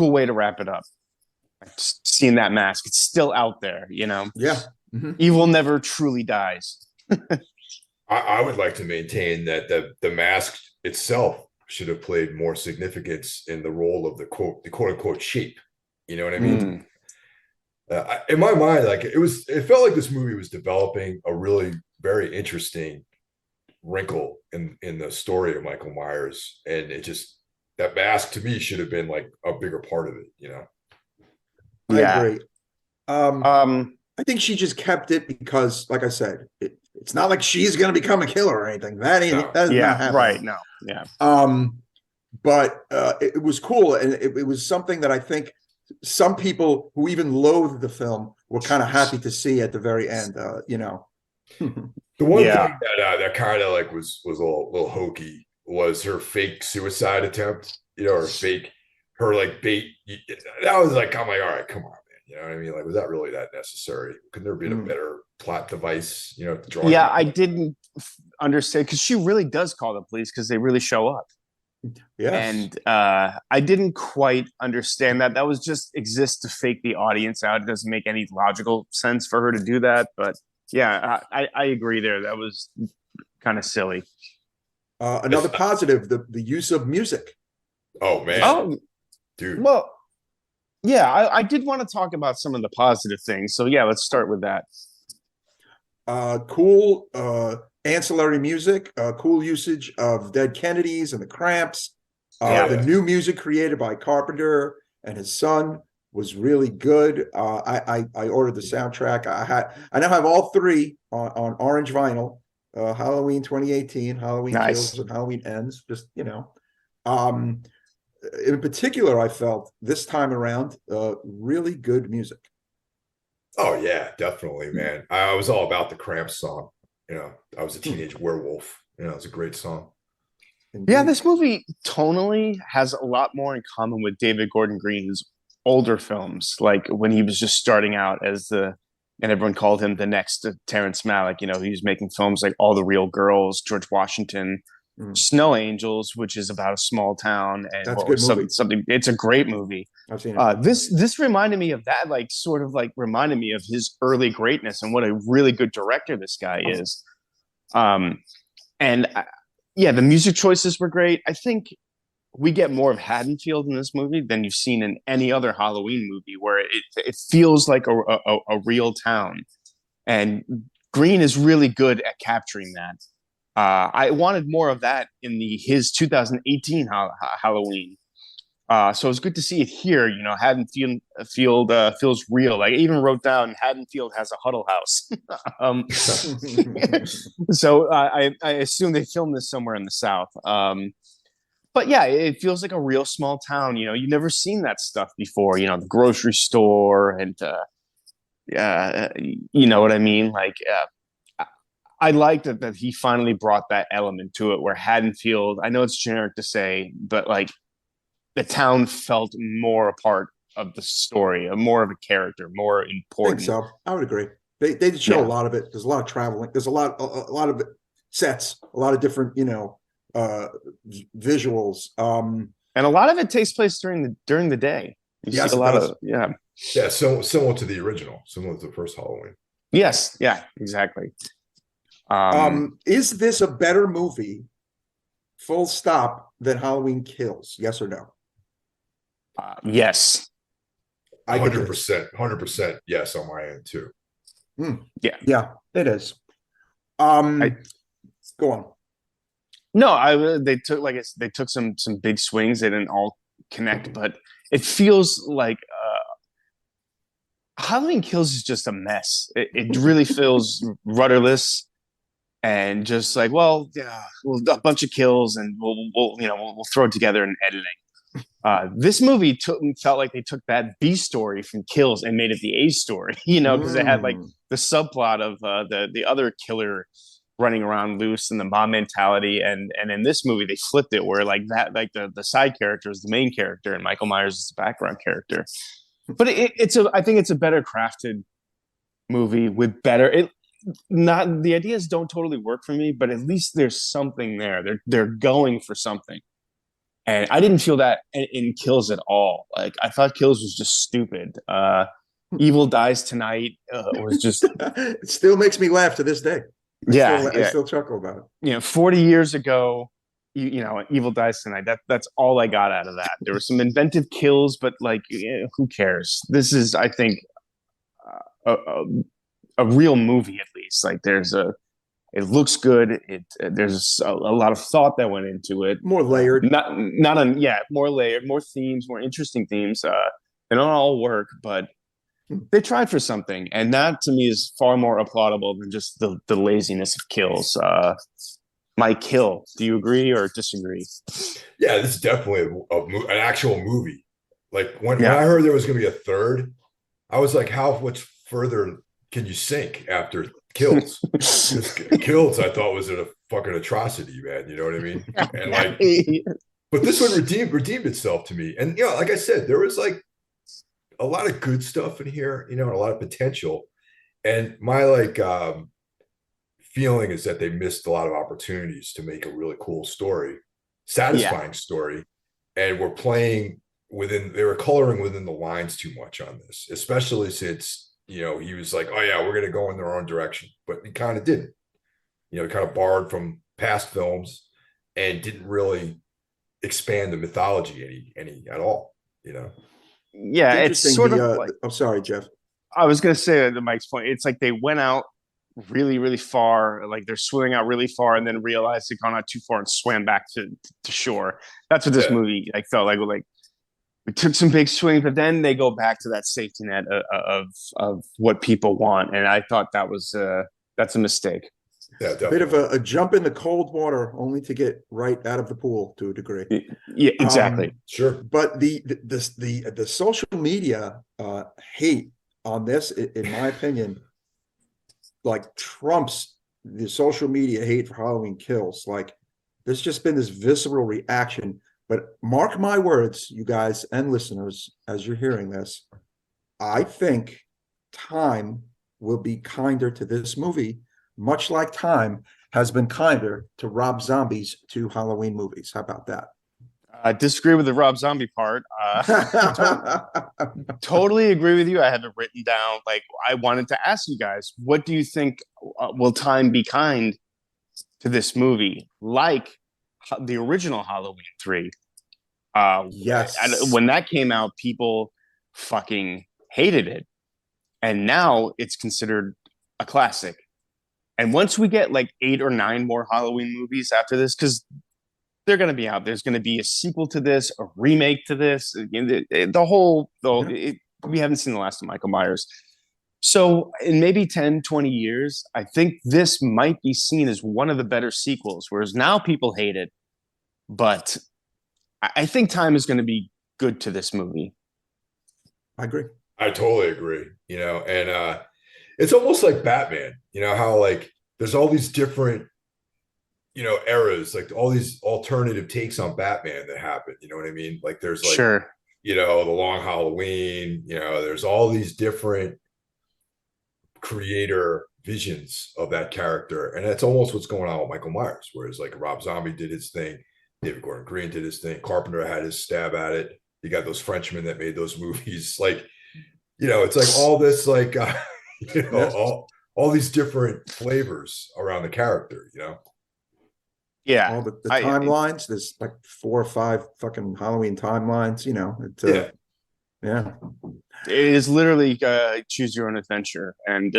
way to wrap it up. Seeing that mask, it's still out there. Yeah. Mm-hmm. Evil never truly dies. I would like to maintain that the mask itself should have played more significance in the role of the quote unquote sheep. You know what I mean? In my mind, like it felt like this movie was developing a really very interesting wrinkle in the story of Michael Myers, and that mask to me should have been like a bigger part of it. I agree. I think she just kept it because, like I said, it's not like she's going to become a killer or anything. That is not happening. Right. No. Yeah. But it was cool, and it was something that I think some people who even loathed the film were kind of happy to see at the very end. The one thing that kind of like was a little hokey was her fake suicide attempt. Her like bait. That was like, I'm like, all right, come on, man. You know what I mean? Like, was that really that necessary? Couldn't there have been a better plot device? To draw. Yeah, I didn't understand, because she really does call the police because they really show up. Yes. And I didn't quite understand that. That was just exists to fake the audience out. It doesn't make any logical sense for her to do that. But yeah, I agree there. That was kind of silly. Another positive, the use of music. Oh man. Dude. Well, yeah, I did want to talk about some of the positive things. So yeah, let's start with that. Cool ancillary music, cool usage of Dead Kennedys and the Cramps. The new music created by Carpenter and his son was really good. I ordered the soundtrack. I now have all three on orange vinyl. Halloween 2018, Halloween Kills, and Halloween Ends. Just in particular, I felt this time around really good music. Oh yeah, definitely, man. I was all about the Cramps song. I was a teenage werewolf. It's a great song. Indeed. Yeah, this movie tonally has a lot more in common with David Gordon Green's older films, like when he was just starting out and everyone called him the next Terrence Malick. He was making films like All the Real Girls, George Washington, Snow Angels, which is about a small town, and that's a good movie. Something. It's a great movie. I've seen it. This reminded me of that, like sort of like reminded me of his early greatness and what a really good director this guy is. The music choices were great. I think we get more of Haddonfield in this movie than you've seen in any other Halloween movie, where it feels like a real town, and Green is really good at capturing that. I wanted more of that in his 2018 Halloween. So it's good to see it here. Haddonfield feels real. Like I even wrote down Haddonfield has a Huddle House. So I assume they filmed this somewhere in the South. But yeah, it feels like a real small town. You've never seen that stuff before. The grocery store and you know what I mean. Like I liked that he finally brought that element to it, where Haddonfield. I know it's generic to say, but like, the town felt more a part of the story, more of a character, more important. I think so. I would agree. They did show a lot of it. There's a lot of traveling. There's a lot of sets, a lot of different, visuals. And a lot of it takes place during the day. Yes, a lot of So similar to the original, similar to the first Halloween. Yes. Yeah. Exactly. Is this a better movie, full stop, than Halloween Kills? Yes or no? Yes. I get this. 100% yes on my end too. Yeah, it is. I Go on. No, they took they took some big swings. They didn't all connect, but it feels like Halloween Kills is just a mess. It really feels rudderless and just like, well, yeah, a bunch of kills and we'll throw it together in editing. This movie felt like they took that B story from Kills and made it the A story, because it had like the subplot of the other killer running around loose and the mob mentality, and in this movie they flipped it where like that, like the side character is the main character and Michael Myers is the background character. But I think it's a better crafted movie with better. Not the ideas don't totally work for me, but at least there's something there. They're going for something. And I didn't feel that in Kills at all. Like I thought Kills was just stupid. Evil Dies Tonight was just It still makes me laugh to this day. I still chuckle about it. 40 years ago, Evil Dies Tonight. That's all I got out of that. There were some inventive kills, but like, who cares? This is, I think, a real movie at least. Like it looks good. There's a lot of thought that went into it. More layered. More layered, more themes, more interesting themes. They don't all work, but they tried for something, and that to me is far more applaudable than just the laziness of Kills. Mike Hill, do you agree or disagree? Yeah, this is definitely an actual movie. Like when I heard there was going to be a third, I was like, how much further can you sink after Kills? Kills, I thought was a fucking atrocity, man. You know what I mean? And like, but this one redeemed itself to me. And like I said, there was like a lot of good stuff in here, and a lot of potential. And my feeling is that they missed a lot of opportunities to make a really cool story, satisfying story, and they were coloring within the lines too much on this, especially since he was like, oh yeah, we're gonna go in their own direction, but he kind of didn't. He kind of borrowed from past films and didn't really expand the mythology any at all. Yeah, it's sort of like, I'm sorry, Jeff. I was going to say to Mike's point, it's like they went out really, really far, like they're swimming out really far and then realized they'd gone out too far and swam back to shore. That's what this movie felt like. We took some big swings, but then they go back to that safety net of what people want. And I thought that's a mistake. Yeah, a bit of a jump in the cold water only to get right out of the pool to a degree. Yeah, exactly. Sure. But the social media hate on this, in my opinion, like trumps the social media hate for Halloween Kills. Like there's just been this visceral reaction. But mark my words, you guys and listeners, as you're hearing this, I think time will be kinder to this movie, much like time has been kinder to Rob Zombie's 2 Halloween movies. How about that? I disagree with the Rob Zombie part. Totally agree with you. I have it written down. Like, I wanted to ask you guys, what do you think will time be kind to this movie? Like the original Halloween 3. Yes. When that came out, people fucking hated it. And now it's considered a classic. And once we get like 8 or 9 more Halloween movies after this, because they're going to be out, there's going to be a sequel to this, a remake to this, we haven't seen the last of Michael Myers. So in maybe 10, 20 years, I think this might be seen as one of the better sequels, whereas now people hate it. But I think time is going to be good to this movie. I agree. I totally agree. And it's almost like Batman, how like there's all these different, eras, like all these alternative takes on Batman that happen. You know what I mean? Like there's like, sure, the Long Halloween, there's all these different creator visions of that character. And that's almost what's going on with Michael Myers. Whereas like Rob Zombie did his thing, David Gordon Green did his thing, Carpenter had his stab at it. You got those Frenchmen that made those movies. Like, it's like all this, like, all these different flavors around the character, Yeah. All the timelines, there's like 4 or 5 fucking Halloween timelines, Yeah. It is literally choose your own adventure, and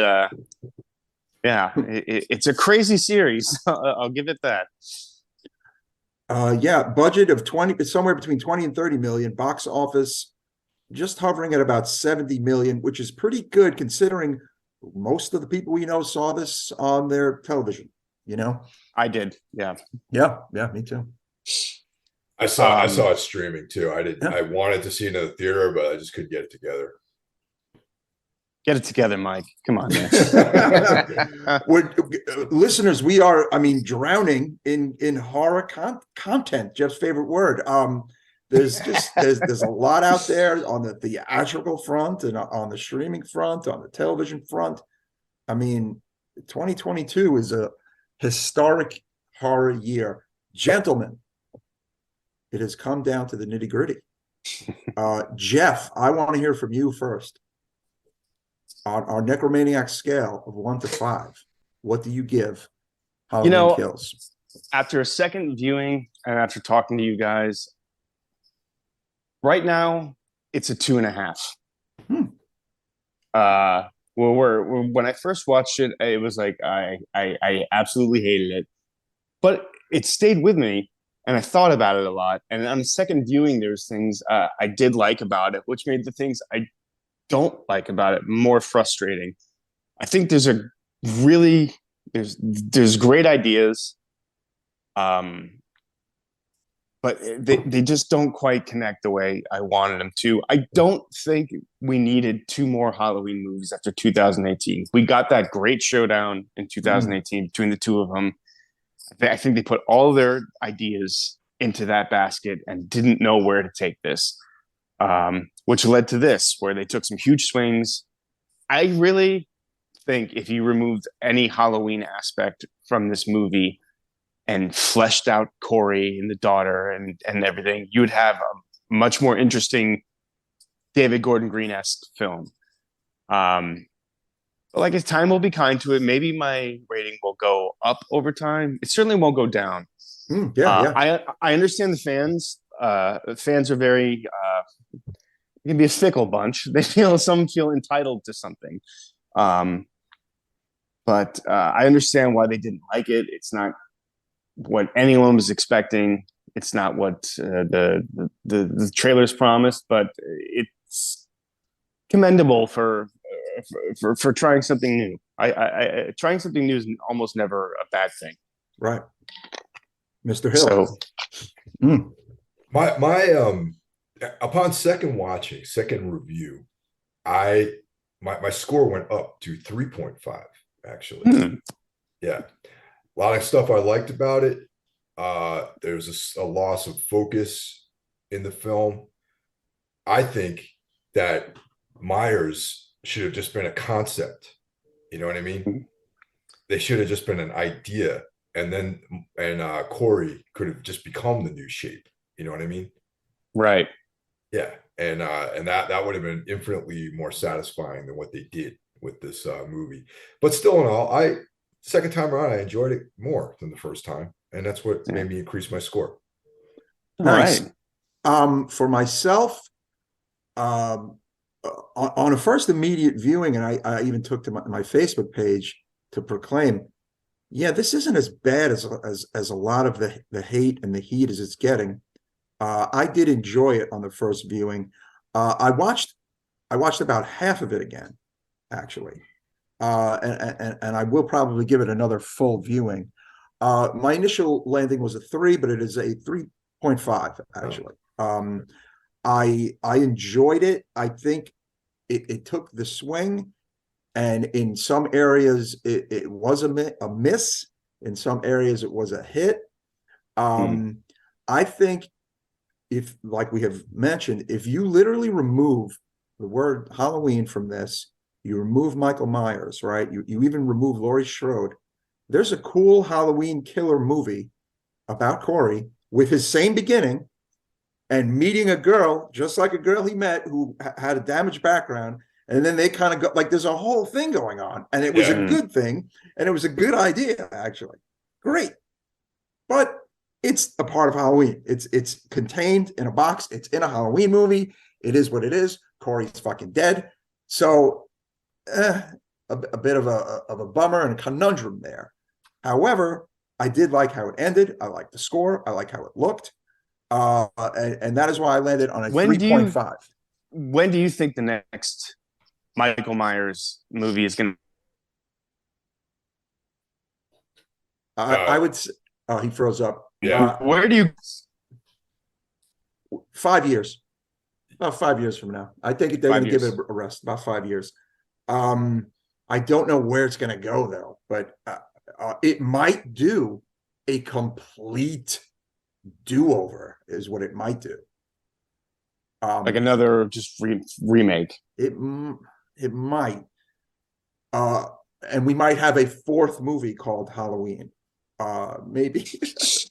yeah, it's a crazy series. I'll give it that. Yeah, budget of 20, somewhere between 20 and 30 million, box office just hovering at about 70 million, which is pretty good considering most of the people we know saw this on their television, you know? I did, yeah. Yeah, me too. I saw it streaming too. Yeah. I wanted to see it in the theater, but I just couldn't get it together. Get it together, Mike. Come on, man. Listeners, we are, I mean, drowning in horror content. Jeff's favorite word. There's a lot out there on the theatrical front and on the streaming front, on the television front. I mean, 2022 is a historic horror year. Gentlemen, it has come down to the nitty-gritty. Jeff, I want to hear from you first. On our Necromaniac scale of 1 to 5, what do you give Halloween Kills? After a second viewing and after talking to you guys, right now it's a 2.5. When I first watched it, it was like I absolutely hated it, but it stayed with me, and I thought about it a lot. And on the second viewing, there's things I did like about it, which made the things I don't like about it more frustrating. I think there's great ideas, but they just don't quite connect the way I wanted them to. I don't think we needed 2 more Halloween movies after 2018. We got that great showdown in 2018 between the two of them. I think they put all their ideas into that basket and didn't know where to take this. Which led to this, where they took some huge swings. I really think if you removed any Halloween aspect from this movie and fleshed out Corey and the daughter and everything, you would have a much more interesting David Gordon Green-esque film. But like, as time will be kind to it, maybe my rating will go up over time. It certainly won't go down. I understand the fans. Fans are very it can be a fickle bunch. Some feel entitled to something, but I understand why they didn't like it. It's not what anyone was expecting. It's not what the trailers promised, but it's commendable for trying something new. Trying something new is almost never a bad thing, right, Mr. Hill? So, my upon second review, my score went up to 3.5, actually. Yeah. A lot of stuff I liked about it. There was a loss of focus in the film. I think that Myers should have just been a concept. You know what I mean? They should have just been an idea, and Corey could have just become the new shape. You know what I mean? Right. Yeah, and that would have been infinitely more satisfying than what they did with this movie. But still, in all, second time around, I enjoyed it more than the first time, and that's what made me increase my score. Nice. Right. For myself, on a first immediate viewing, and I even took to my Facebook page to proclaim, yeah, this isn't as bad as a lot of the hate and the heat as it's getting. I did enjoy it on the first viewing. I watched about half of it again, actually, and I will probably give it another full viewing. My initial landing was a 3, but it is a 3.5 actually. I enjoyed it. I think it took the swing, and in some areas it was a miss. In some areas it was a hit. I think, if, like we have mentioned, if you literally remove the word Halloween from this, you remove Michael Myers, right? You even remove Laurie Strode. There's a cool Halloween killer movie about Corey with his same beginning and meeting a girl, just like a girl he met who had a damaged background. And then they kind of go, like, there's a whole thing going on. And it was a good thing. And it was a good idea, actually. Great. But it's a part of Halloween. It's contained in a box. It's in a Halloween movie. It is what it is. Corey's fucking dead. So a bit of a bummer and a conundrum there. However, I did like how it ended. I like the score. I like how it looked. And that is why I landed on a 3.5. When do you think the next Michael Myers movie is going to? I would say, oh, he froze up. Yeah. Where do you? 5 years. About 5 years from now. I think they're going to give it a rest. About 5 years. I don't know where it's going to go, though. But it might do a complete do-over is what it might do. Like another just remake. It might. And we might have a fourth movie called Halloween. Maybe.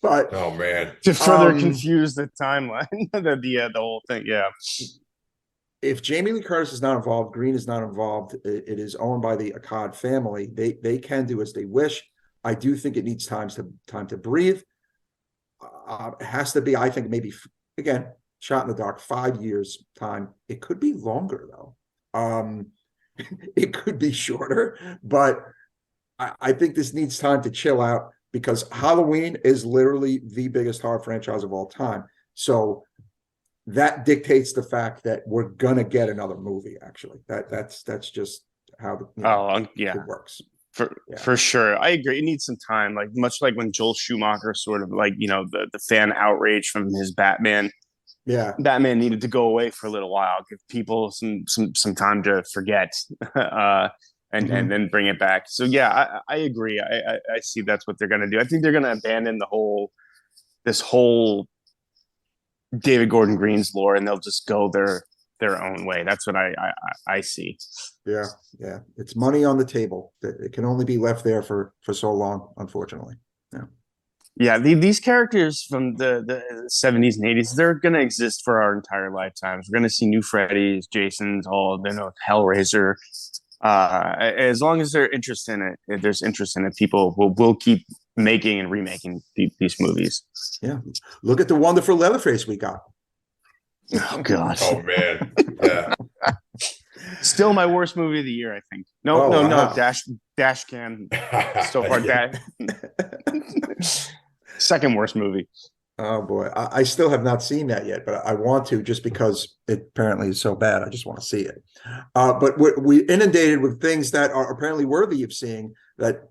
But oh man. To further confuse the timeline, the whole thing. Yeah. If Jamie Lee Curtis is not involved, Green is not involved, it is owned by the Akkad family. They can do as they wish. I do think it needs time to breathe. It has to be, I think, maybe, again, shot in the dark, 5 years time. It could be longer, though. It could be shorter, but I think this needs time to chill out because Halloween is literally the biggest horror franchise of all time. So that dictates the fact that we're gonna get another movie. Actually, that's just how it works. For sure. I agree. It needs some time, like much like when Joel Schumacher sort of like, the fan outrage from his Batman. Yeah. Batman needed to go away for a little while, give people some time to forget, and then bring it back. So yeah, I agree. I see that's what they're gonna do. I think they're gonna abandon this whole David Gordon Green's lore and they'll just go their own way. That's what I see. Yeah. It's money on the table. It can only be left there for so long, unfortunately. Yeah. Yeah, these characters from the 70s and 80s, they're going to exist for our entire lifetimes. We're going to see new Freddy's, Jason's, Hellraiser. As long as there's interest in it, if there's interest in it, people will keep making and remaking these movies. Yeah. Look at the wonderful Leatherface we got. Oh, God. Oh, man. Yeah. Still my worst movie of the year, I think. No. Dash Cam. So far, second worst movie. Oh boy, I still have not seen that yet, but I want to just because it apparently is so bad. I just want to see it. But we're inundated with things that are apparently worthy of seeing. That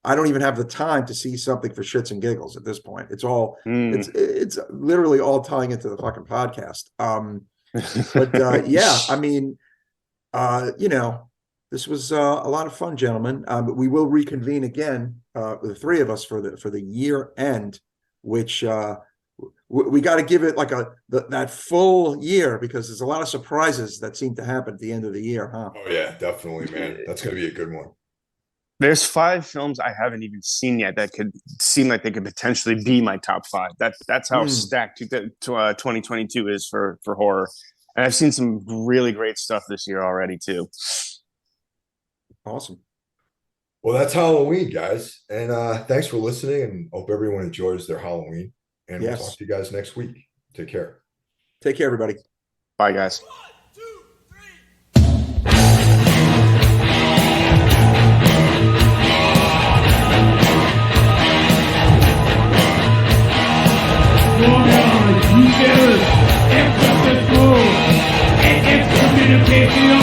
I don't even have the time to see something for shits and giggles at this point. It's all it's literally all tying into the fucking podcast. But yeah, I mean, this was a lot of fun, gentlemen. But we will reconvene again, the three of us for the year end, which we got to give it like that full year because there's a lot of surprises that seem to happen at the end of the year, huh? Oh yeah, definitely, man. That's gonna be a good one. There's 5 films I haven't even seen yet that could seem like they could potentially be my top 5. That's how stacked 2022 is for horror. And I've seen some really great stuff this year already too. Awesome. Well, that's Halloween, guys. And thanks for listening and hope everyone enjoys their Halloween. And we'll talk to you guys next week. Take care. Take care, everybody. Bye, guys. 1, 2, 3. Excommunication